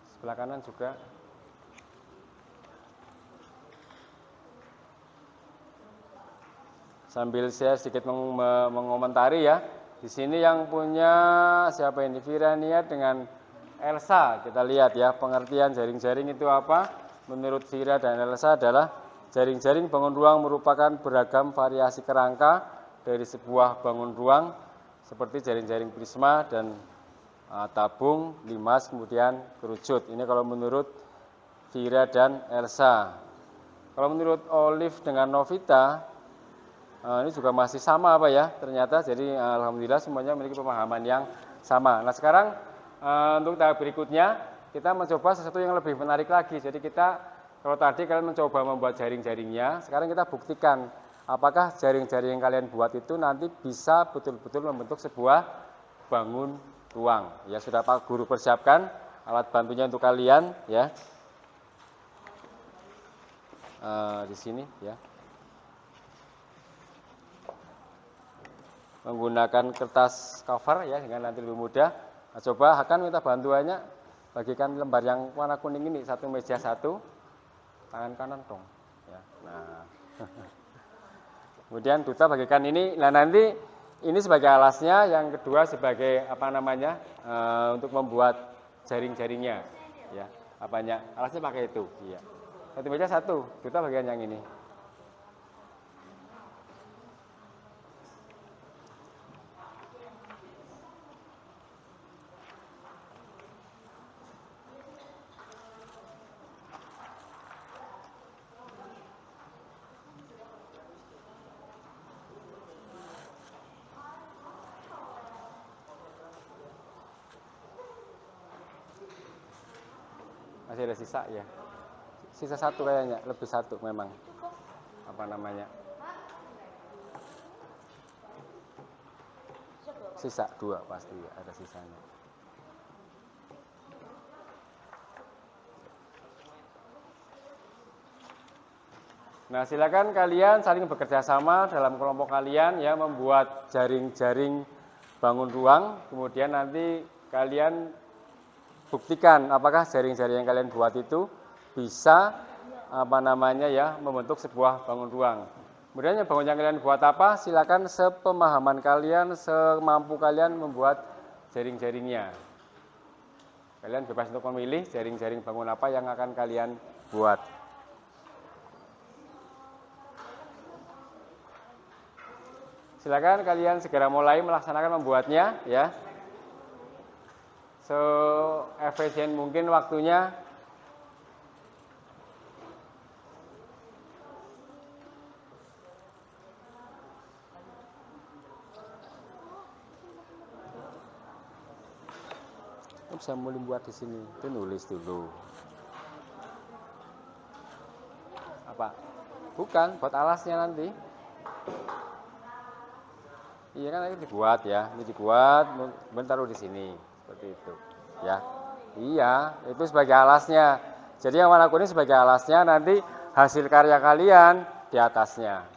sebelah kanan juga. Sambil saya sedikit mengomentari ya. Di sini yang punya siapa ini? Virania dengan Elsa. Kita lihat ya, pengertian jaring-jaring itu apa? Menurut Vira dan Elsa adalah jaring-jaring bangun ruang merupakan beragam variasi kerangka dari sebuah bangun ruang seperti jaring-jaring prisma dan tabung, limas, kemudian kerucut. Ini kalau menurut Vira dan Elsa. Kalau menurut Olive dengan Novita, ini juga masih sama apa ya ternyata. Jadi alhamdulillah semuanya memiliki pemahaman yang sama. Nah sekarang untuk tahap berikutnya kita mencoba sesuatu yang lebih menarik lagi. Jadi kita, kalau tadi kalian mencoba membuat jaring-jaringnya, sekarang kita buktikan apakah jaring-jaring yang kalian buat itu nanti bisa betul-betul membentuk sebuah bangun ruang. Ya sudah Pak Guru persiapkan alat bantunya untuk kalian ya. Di sini ya. Menggunakan kertas cover ya, dengan nanti lebih mudah. Nah, coba Hakan minta bantuannya, bagikan lembar yang warna kuning ini, satu meja satu, tangan kanan dong. Ya, nah. Kemudian Duta bagikan ini. Nah nanti ini sebagai alasnya, yang kedua sebagai apa namanya untuk membuat jaring-jaringnya. Ya, apanya? Alasnya pakai itu. Iya. Satu meja satu. Duta bagian yang ini. Masih ada sisa ya. Sisa satu kayaknya, lebih satu memang. Apa namanya? Sisa dua pasti ya, ada sisanya. Nah, silakan kalian saling bekerja sama dalam kelompok kalian ya, membuat jaring-jaring bangun ruang. Kemudian nanti kalian buktikan apakah jaring-jaring yang kalian buat itu bisa apa namanya ya, membentuk sebuah bangun ruang. Kemudian yang bangun yang kalian buat apa? Silakan sepemahaman kalian, semampu kalian membuat jaring-jaringnya. Kalian bebas untuk memilih jaring-jaring bangun apa yang akan kalian buat. Silakan kalian segera mulai melaksanakan membuatnya ya. So efisien mungkin waktunya. Bisa mulai buat di sini, itu nulis dulu. Apa? Bukan, buat alasnya nanti. Iya kan ini dibuat ya, ini dibuat, taruh di sini, seperti itu, ya. Iya, itu sebagai alasnya. Jadi yang warna kuning sebagai alasnya, nanti hasil karya kalian di atasnya.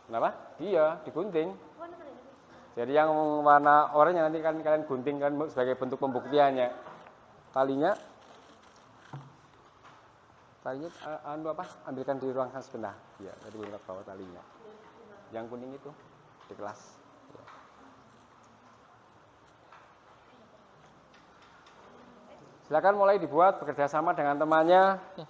Kenapa? Iya, digunting. Jadi yang warna oranye nanti kan kalian gunting kan sebagai bentuk pembuktiannya. Talinya ambilkan di ruang kelas sebelah. Ya, tadi belum bawa talinya. Yang kuning itu di kelas. Ya. Silakan mulai dibuat bekerja sama dengan temannya. Ya.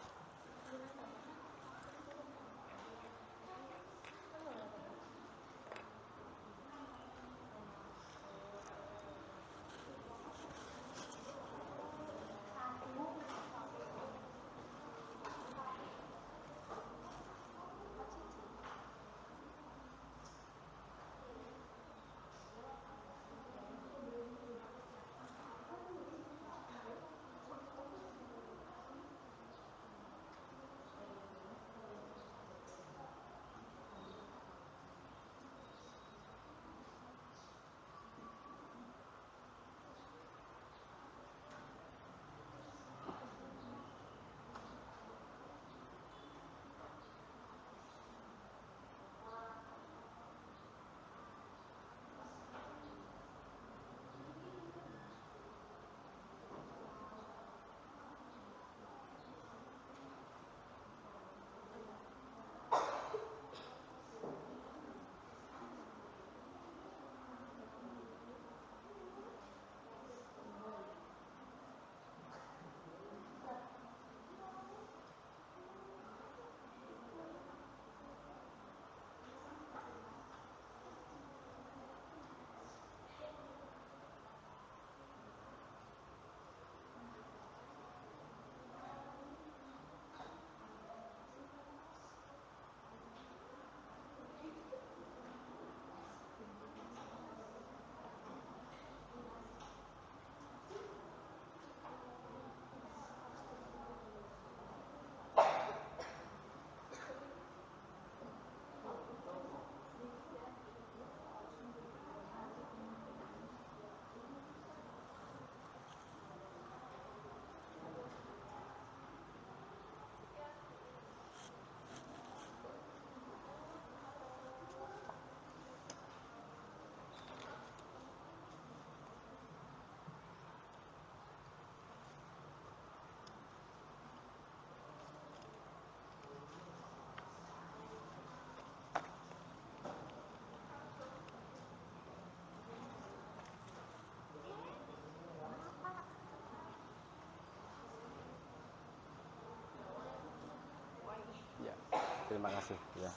Terima kasih ya.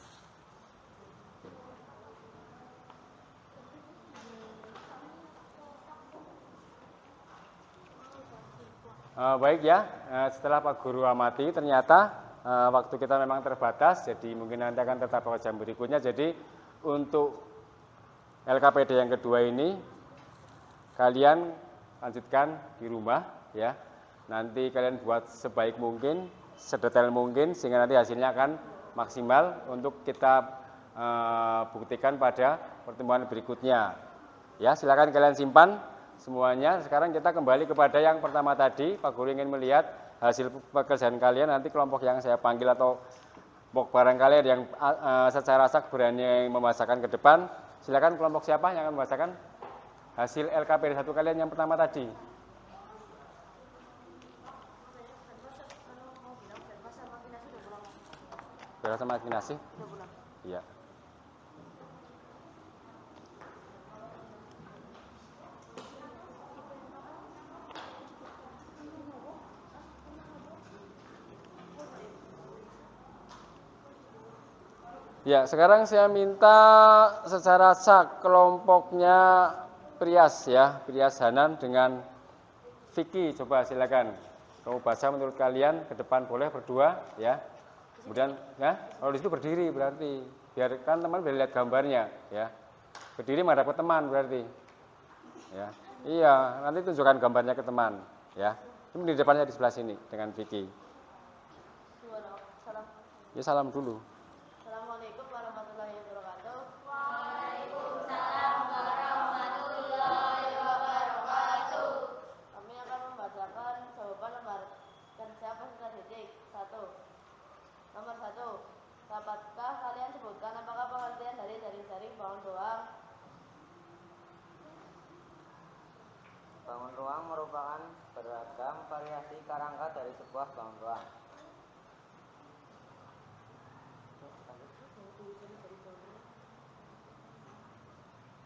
Baik ya, setelah Pak Guru amati ternyata waktu kita memang terbatas, jadi mungkin nanti akan tetap pada jam berikutnya. Jadi untuk LKPD yang kedua ini kalian lanjutkan di rumah ya. Nanti kalian buat sebaik mungkin, sedetail mungkin sehingga nanti hasilnya akan maksimal untuk kita buktikan pada pertemuan berikutnya. Ya, silakan kalian simpan semuanya. Sekarang kita kembali kepada yang pertama tadi. Pak Guru ingin melihat hasil pekerjaan kalian. Nanti kelompok yang saya panggil atau barangkali ada yang secara sak berani membahasakan ke depan. Silakan kelompok siapa yang akan membahasakan hasil LKPD 1 kalian yang pertama tadi. Berasa makinasi? Iya. Ya, sekarang saya minta secara sak kelompoknya Prias ya, Prias Hanan dengan Vicky, coba silakan. Kamu baca menurut kalian ke depan boleh berdua ya. Kemudian ya, kalau di situ berdiri berarti biarkan teman bisa lihat gambarnya ya. Berdiri menghadap ke teman berarti. Ya. Iya, nanti tunjukkan gambarnya ke teman ya. Ini di depannya di sebelah sini dengan Vicky. Salam. Ya salam dulu. Assalamualaikum warahmatullahi wabarakatuh. Kami akan membacakan jawaban lembar kerja peserta didik. Nomor 1. Dapatkah kalian sebutkan apakah pengertian dari jaring-jaring bangun ruang? Bangun ruang merupakan beragam variasi kerangka dari sebuah bangun ruang.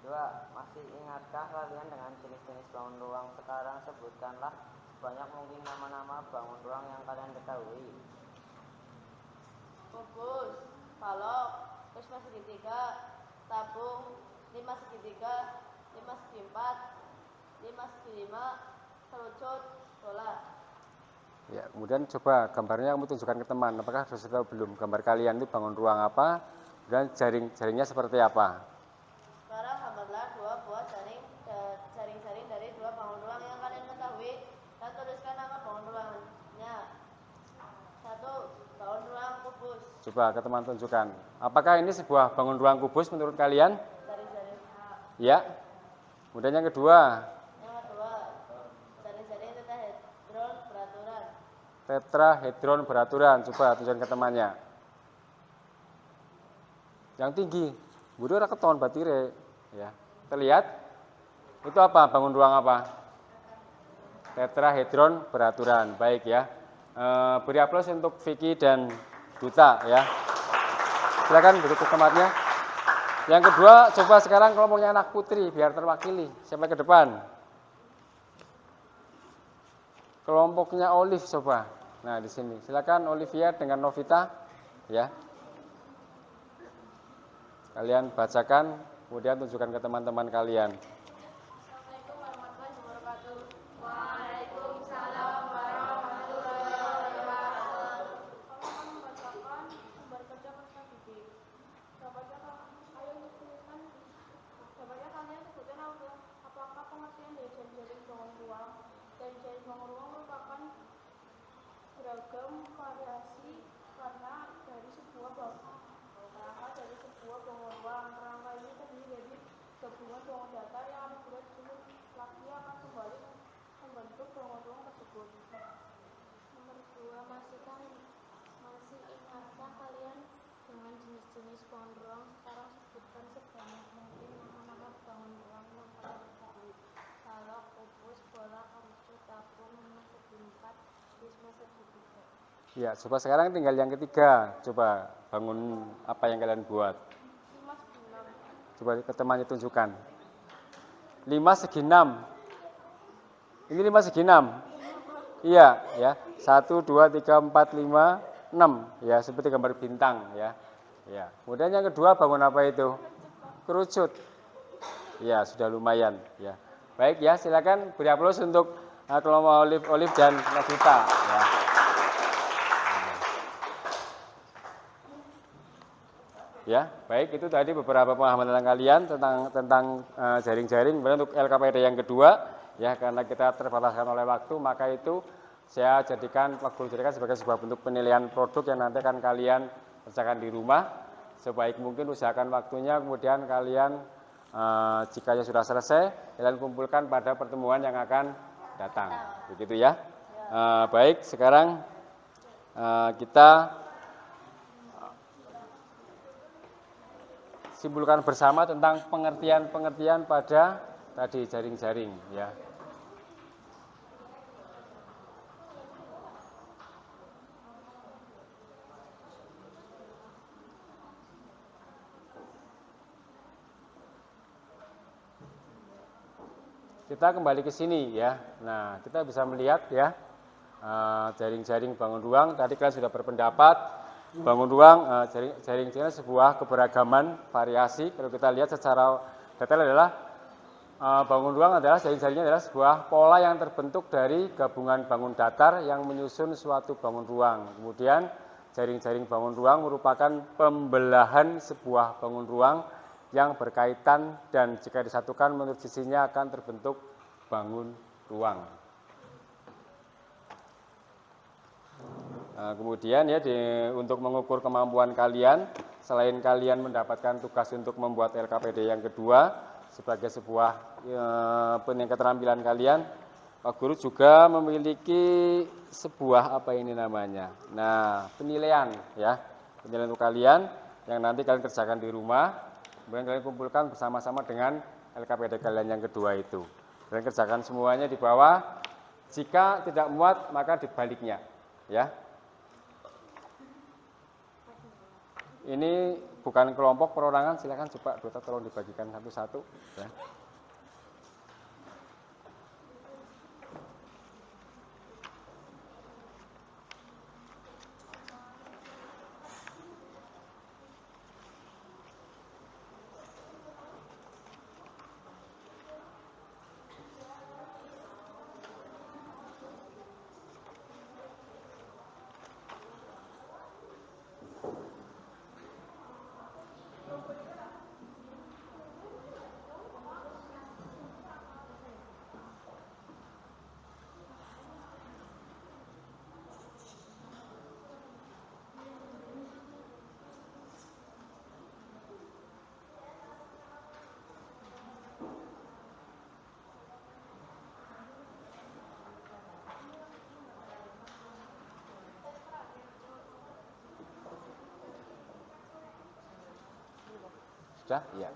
Dua, masih ingatkah kalian dengan jenis-jenis bangun ruang? Sekarang sebutkanlah sebanyak mungkin nama-nama bangun ruang yang kalian ketahui. Kubus, balok, prisma segitiga, tabung, 5 segitiga, 5 segi 4, 5 segi 5, kerucut, bola. Ya, kemudian coba gambarnya kamu tunjukkan ke teman. Apakah sudah tahu belum gambar kalian itu bangun ruang apa dan jaringnya seperti apa? Sekarang gambarlah 2 buah jaring-jaring dari 2 bangun ruang yang kalian ketahui dan tuliskan nama bangun ruangnya. 1. Bangun ruang kubus. Coba ke teman tunjukkan. Apakah ini sebuah bangun ruang kubus menurut kalian? Jaring-jaring. Ya. Kemudian yang kedua, Yang kedua, jaring-jaring tetrahedron beraturan. tetrahedron beraturan. Coba tunjukkan ke temannya. Yang tinggi, budi ora keton batire, ya. Terlihat? Itu apa? Bangun ruang apa? Tetrahedron beraturan. Baik ya. Beri aplaus untuk Vicky dan Duta ya. Silakan duduk ke tempatnya. Yang kedua, coba sekarang kelompoknya anak putri biar terwakili. Siapa ke depan? Kelompoknya Olive coba. Nah, di sini. Silakan Olivia dengan Novita ya. Kalian bacakan, kemudian tunjukkan ke teman-teman kalian. Assalamualaikum warahmatullahi wabarakatuh. Waalaikumsalam warahmatullahi wabarakatuh. Kami akan membacakan lembar kerja peserta didik. Jawabannya kalian sebutkan apakah pengertian dari jaring-jaring bangun ruang. Jaring-jaring bangun ruang merupakan beragam variasi karena dari sebuah bangun ruang. Kerangka ini terdiri dari gabungan bangun datar yang apabila disusun lagi akan kembali membentuk bangun ruang tersebut. Nomor 2, masih ingatkah kalian dengan jenis-jenis bangun ruang? Sekarang sebutkan sebanyak mungkin nama-nama bangun ruang yang kalian ketahui. Balok, kubus, bola, kerucut, tabung, 5 segi 4, prisma segi 3. Ya, coba sekarang tinggal yang ketiga. Coba bangun apa yang kalian buat. 5 segi 6. Coba ke temannya tunjukkan. 5 segi 6. Ini 5 segi 6. Iya, ya. 1, 2, 3, 4, 5, 6. Ya, seperti gambar bintang ya. Ya. Kemudian yang kedua bangun apa itu? Kerucut. Ya, sudah lumayan ya. Baik ya, silakan beri aplaus untuk kelompok Olive dan Nagita ya. Ya, baik, itu tadi beberapa pemahaman tentang kalian tentang jaring-jaring. Kemudian untuk LKPD yang kedua, ya karena kita terbataskan oleh waktu, maka itu saya jadikan sebagai sebuah bentuk penilaian produk yang nanti akan kalian kerjakan di rumah. Sebaik mungkin usahakan waktunya, kemudian kalian jika sudah selesai, kalian kumpulkan pada pertemuan yang akan datang. Begitu ya. Baik, sekarang kita simpulkan bersama tentang pengertian-pengertian pada tadi jaring-jaring ya. Kita kembali ke sini ya. Nah, kita bisa melihat ya jaring-jaring bangun ruang. Tadi kalian sudah berpendapat bangun ruang, jaring-jaring sebuah keberagaman variasi. Kalau kita lihat secara detail adalah bangun ruang adalah jaring-jaringnya adalah sebuah pola yang terbentuk dari gabungan bangun datar yang menyusun suatu bangun ruang. Kemudian jaring-jaring bangun ruang merupakan pembelahan sebuah bangun ruang yang berkaitan dan jika disatukan menurut sisinya akan terbentuk bangun ruang. Nah, kemudian ya untuk mengukur kemampuan kalian, selain kalian mendapatkan tugas untuk membuat LKPD yang kedua sebagai sebuah keterampilan kalian, Pak Guru juga memiliki sebuah apa ini namanya. Nah, penilaian ya, penilaian untuk kalian yang nanti kalian kerjakan di rumah, kemudian kalian kumpulkan bersama-sama dengan LKPD kalian yang kedua itu. Kalian kerjakan semuanya di bawah. Jika tidak muat maka dibaliknya, ya. Ini bukan kelompok perorangan, silakan coba Dota tolong dibagikan satu-satu ya. Sudah? Iya.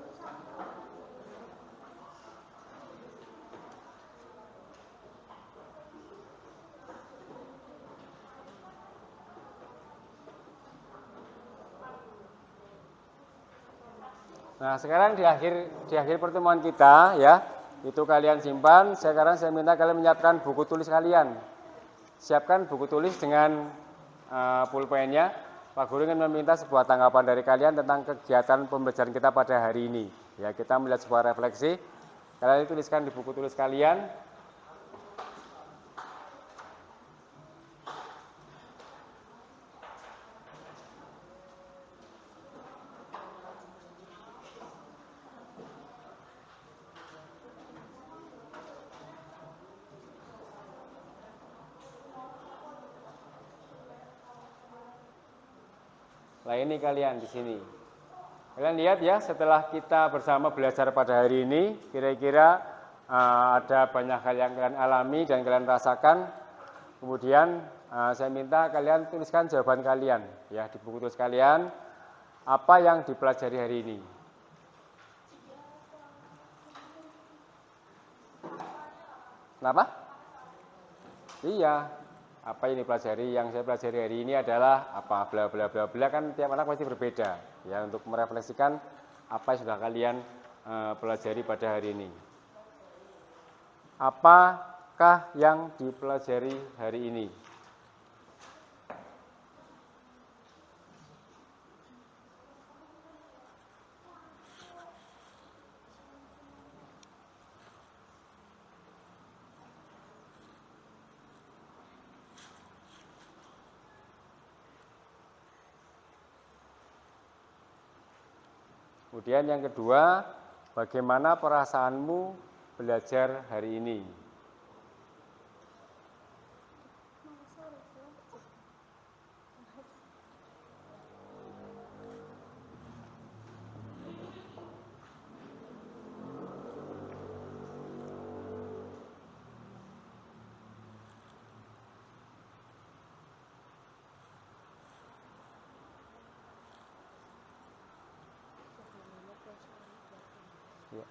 Nah, sekarang di akhir pertemuan kita ya, itu kalian simpan. Sekarang saya minta kalian menyiapkan buku tulis kalian. Siapkan buku tulis dengan pulpennya. Pak Guru ingin meminta sebuah tanggapan dari kalian tentang kegiatan pembelajaran kita pada hari ini. Ya, kita melihat sebuah refleksi. Kalian tuliskan di buku tulis kalian. Nah, ini kalian di sini. Kalian lihat ya, setelah kita bersama belajar pada hari ini, kira-kira ada banyak hal yang kalian alami dan kalian rasakan. Kemudian saya minta kalian tuliskan jawaban kalian ya di buku tulis kalian, apa yang dipelajari hari ini. Kenapa? Iya. Apa yang dipelajari, yang saya pelajari hari ini adalah apa, bla bla bla bla, kan tiap anak pasti berbeda ya, untuk merefleksikan apa yang sudah kalian pelajari pada hari ini. Apakah yang dipelajari hari ini? Kemudian yang kedua, bagaimana perasaanmu belajar hari ini?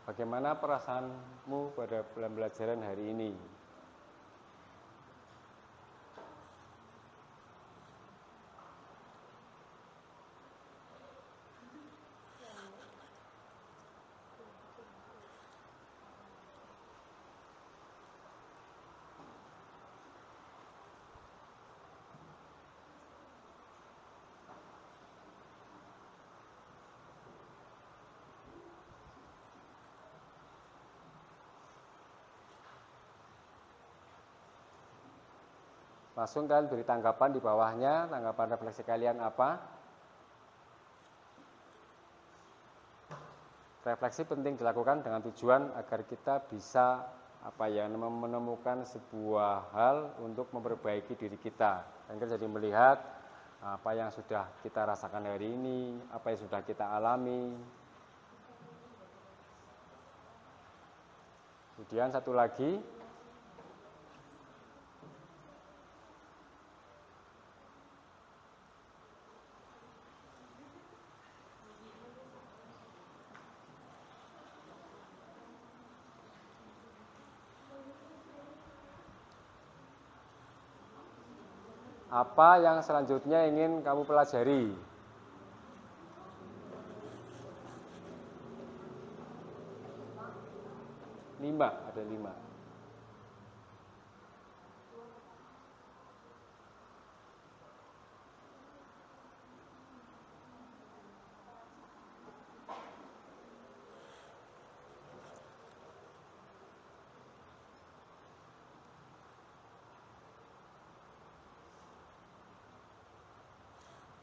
Bagaimana perasaanmu pada pembelajaran hari ini? Langsung kalian beri tanggapan di bawahnya, tanggapan refleksi kalian apa? Refleksi penting dilakukan dengan tujuan agar kita bisa menemukan sebuah hal untuk memperbaiki diri kita. Dan kita jadi melihat apa yang sudah kita rasakan hari ini, apa yang sudah kita alami. Kemudian satu lagi, apa yang selanjutnya ingin kamu pelajari? Ada 5.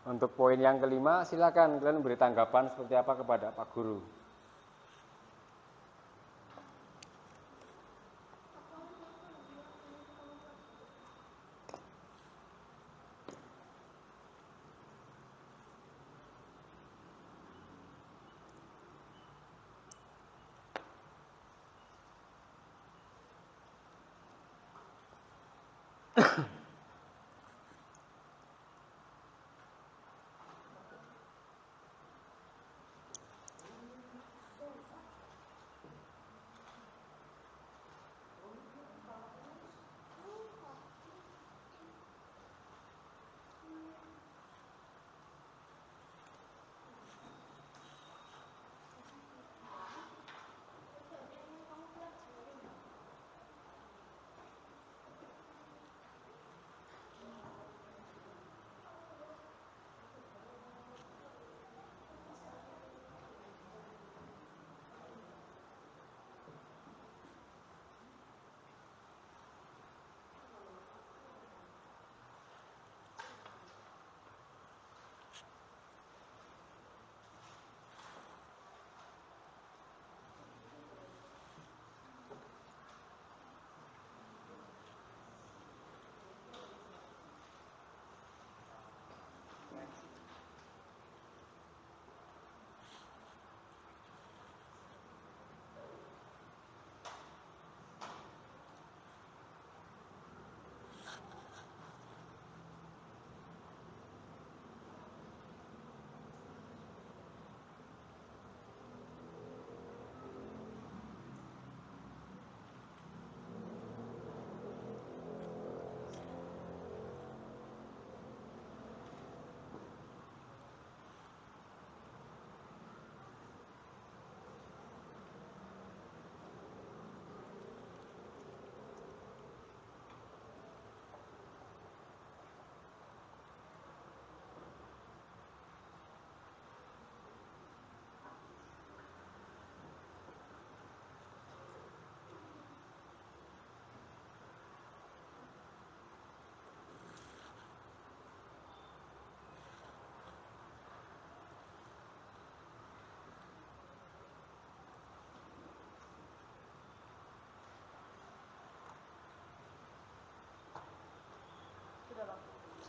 Untuk poin yang kelima, silakan kalian beri tanggapan seperti apa kepada Pak Guru.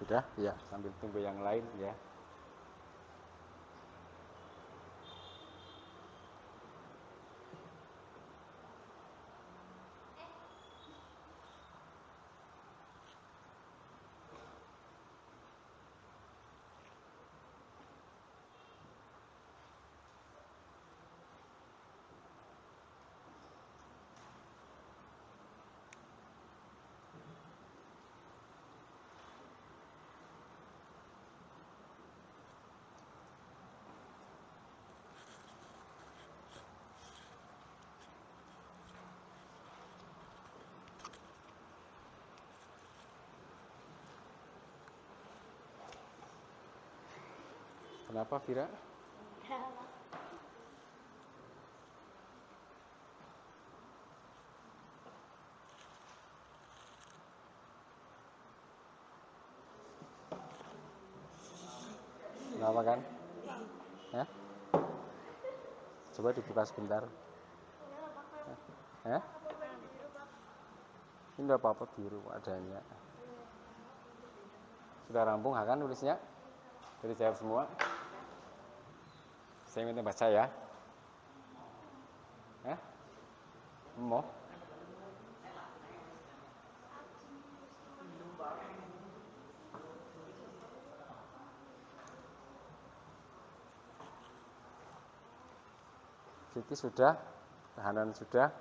Sudah? Ya, sambil tunggu yang lain ya. Kenapa, Vira? Nggak apa kan? Ya? Coba dibuka sebentar. Ya? Ini udah apa-apa biru adanya. Sudah rampung kan nulisnya? Jadi jawab semua. Saya minta baca ya. Mau? Fikih sudah, tahanan sudah.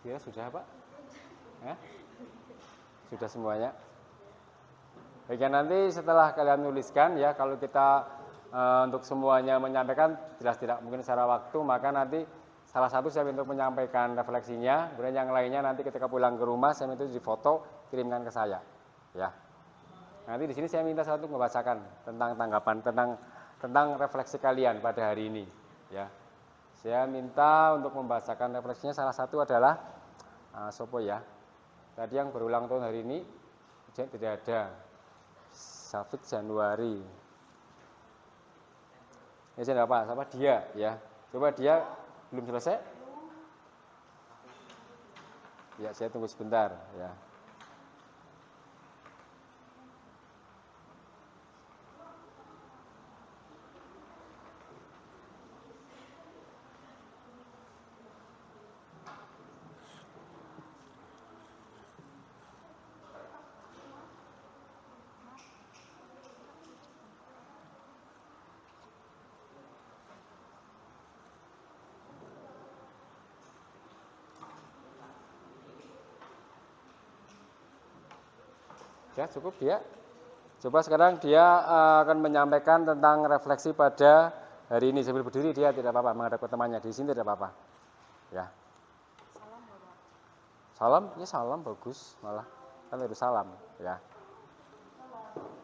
Ya sudah Pak? Sudah semuanya? Baik, nanti setelah kalian nuliskan ya, kalau kita untuk semuanya menyampaikan jelas tidak mungkin secara waktu, maka nanti salah satu saya minta menyampaikan refleksinya, kemudian yang lainnya nanti ketika pulang ke rumah saya minta difoto, kirimkan ke saya. Ya. Nanti di sini saya minta satu membacakan tentang tanggapan tentang refleksi kalian pada hari ini. Ya. Saya minta untuk membacakan refleksinya, salah satu adalah Sopo ya. Tadi yang berulang tahun hari ini tidak ada. Safik Januari. Ini siapa? Sama dia ya. Coba dia belum selesai? Ya, saya tunggu sebentar ya. Ya, cukup dia. Coba sekarang dia akan menyampaikan tentang refleksi pada hari ini. Sambil berdiri dia tidak apa-apa, menghadap ke temannya. Di sini tidak apa-apa. Ya. Salam Bapak. Salam? Ya salam, bagus malah. Kan harus salam, ya.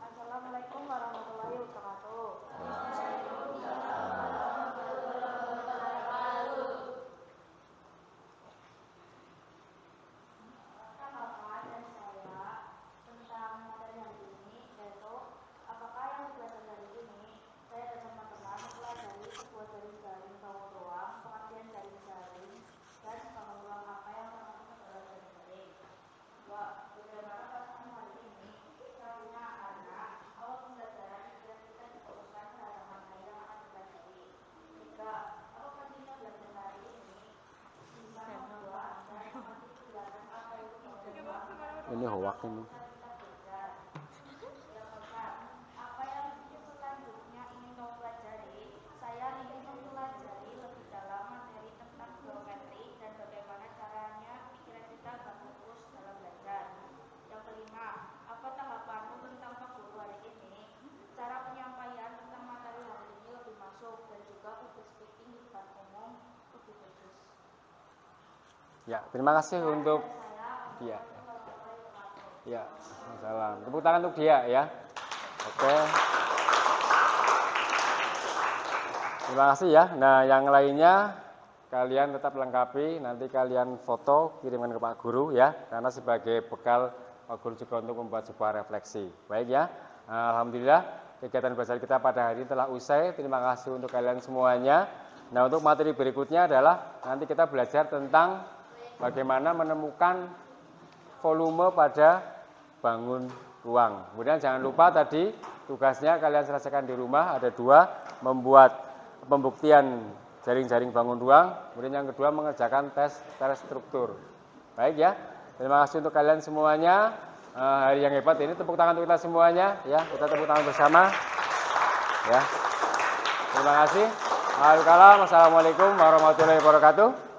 Assalamualaikum warahmatullahi wabarakatuh. Ini hoak ini. Apa yang selanjutnya ingin kamu pelajari? Saya ingin mempelajari lebih dalam materi tentang geometri dan bagaimana caranya pikiran kita agar fokus dalam belajar. Yang kelima, apa tanggapanmu tentang Pak Guru hari ini? Cara penyampaian tentang materi hari ini lebih masuk dan juga public speaking di depan umum lebih bagus. Ya, terima kasih untuk dia. Ya, salam. Tepuk tangan untuk dia ya. Oke. Terima kasih ya. Nah, yang lainnya kalian tetap lengkapi. Nanti kalian foto kirimkan ke Pak Guru ya. Karena sebagai bekal Pak Guru juga untuk membuat sebuah refleksi. Baik ya. Alhamdulillah kegiatan belajar kita pada hari ini telah usai. Terima kasih untuk kalian semuanya. Nah, untuk materi berikutnya adalah nanti kita belajar tentang bagaimana menemukan volume pada bangun ruang. Kemudian jangan lupa tadi tugasnya kalian selesaikan di rumah, ada 2, membuat pembuktian jaring-jaring bangun ruang, kemudian yang kedua mengerjakan tes terstruktur. Baik ya, terima kasih untuk kalian semuanya. Hari yang hebat ini, tepuk tangan untuk kita semuanya ya, kita tepuk tangan bersama ya. Terima kasih. Assalamualaikum warahmatullahi wabarakatuh.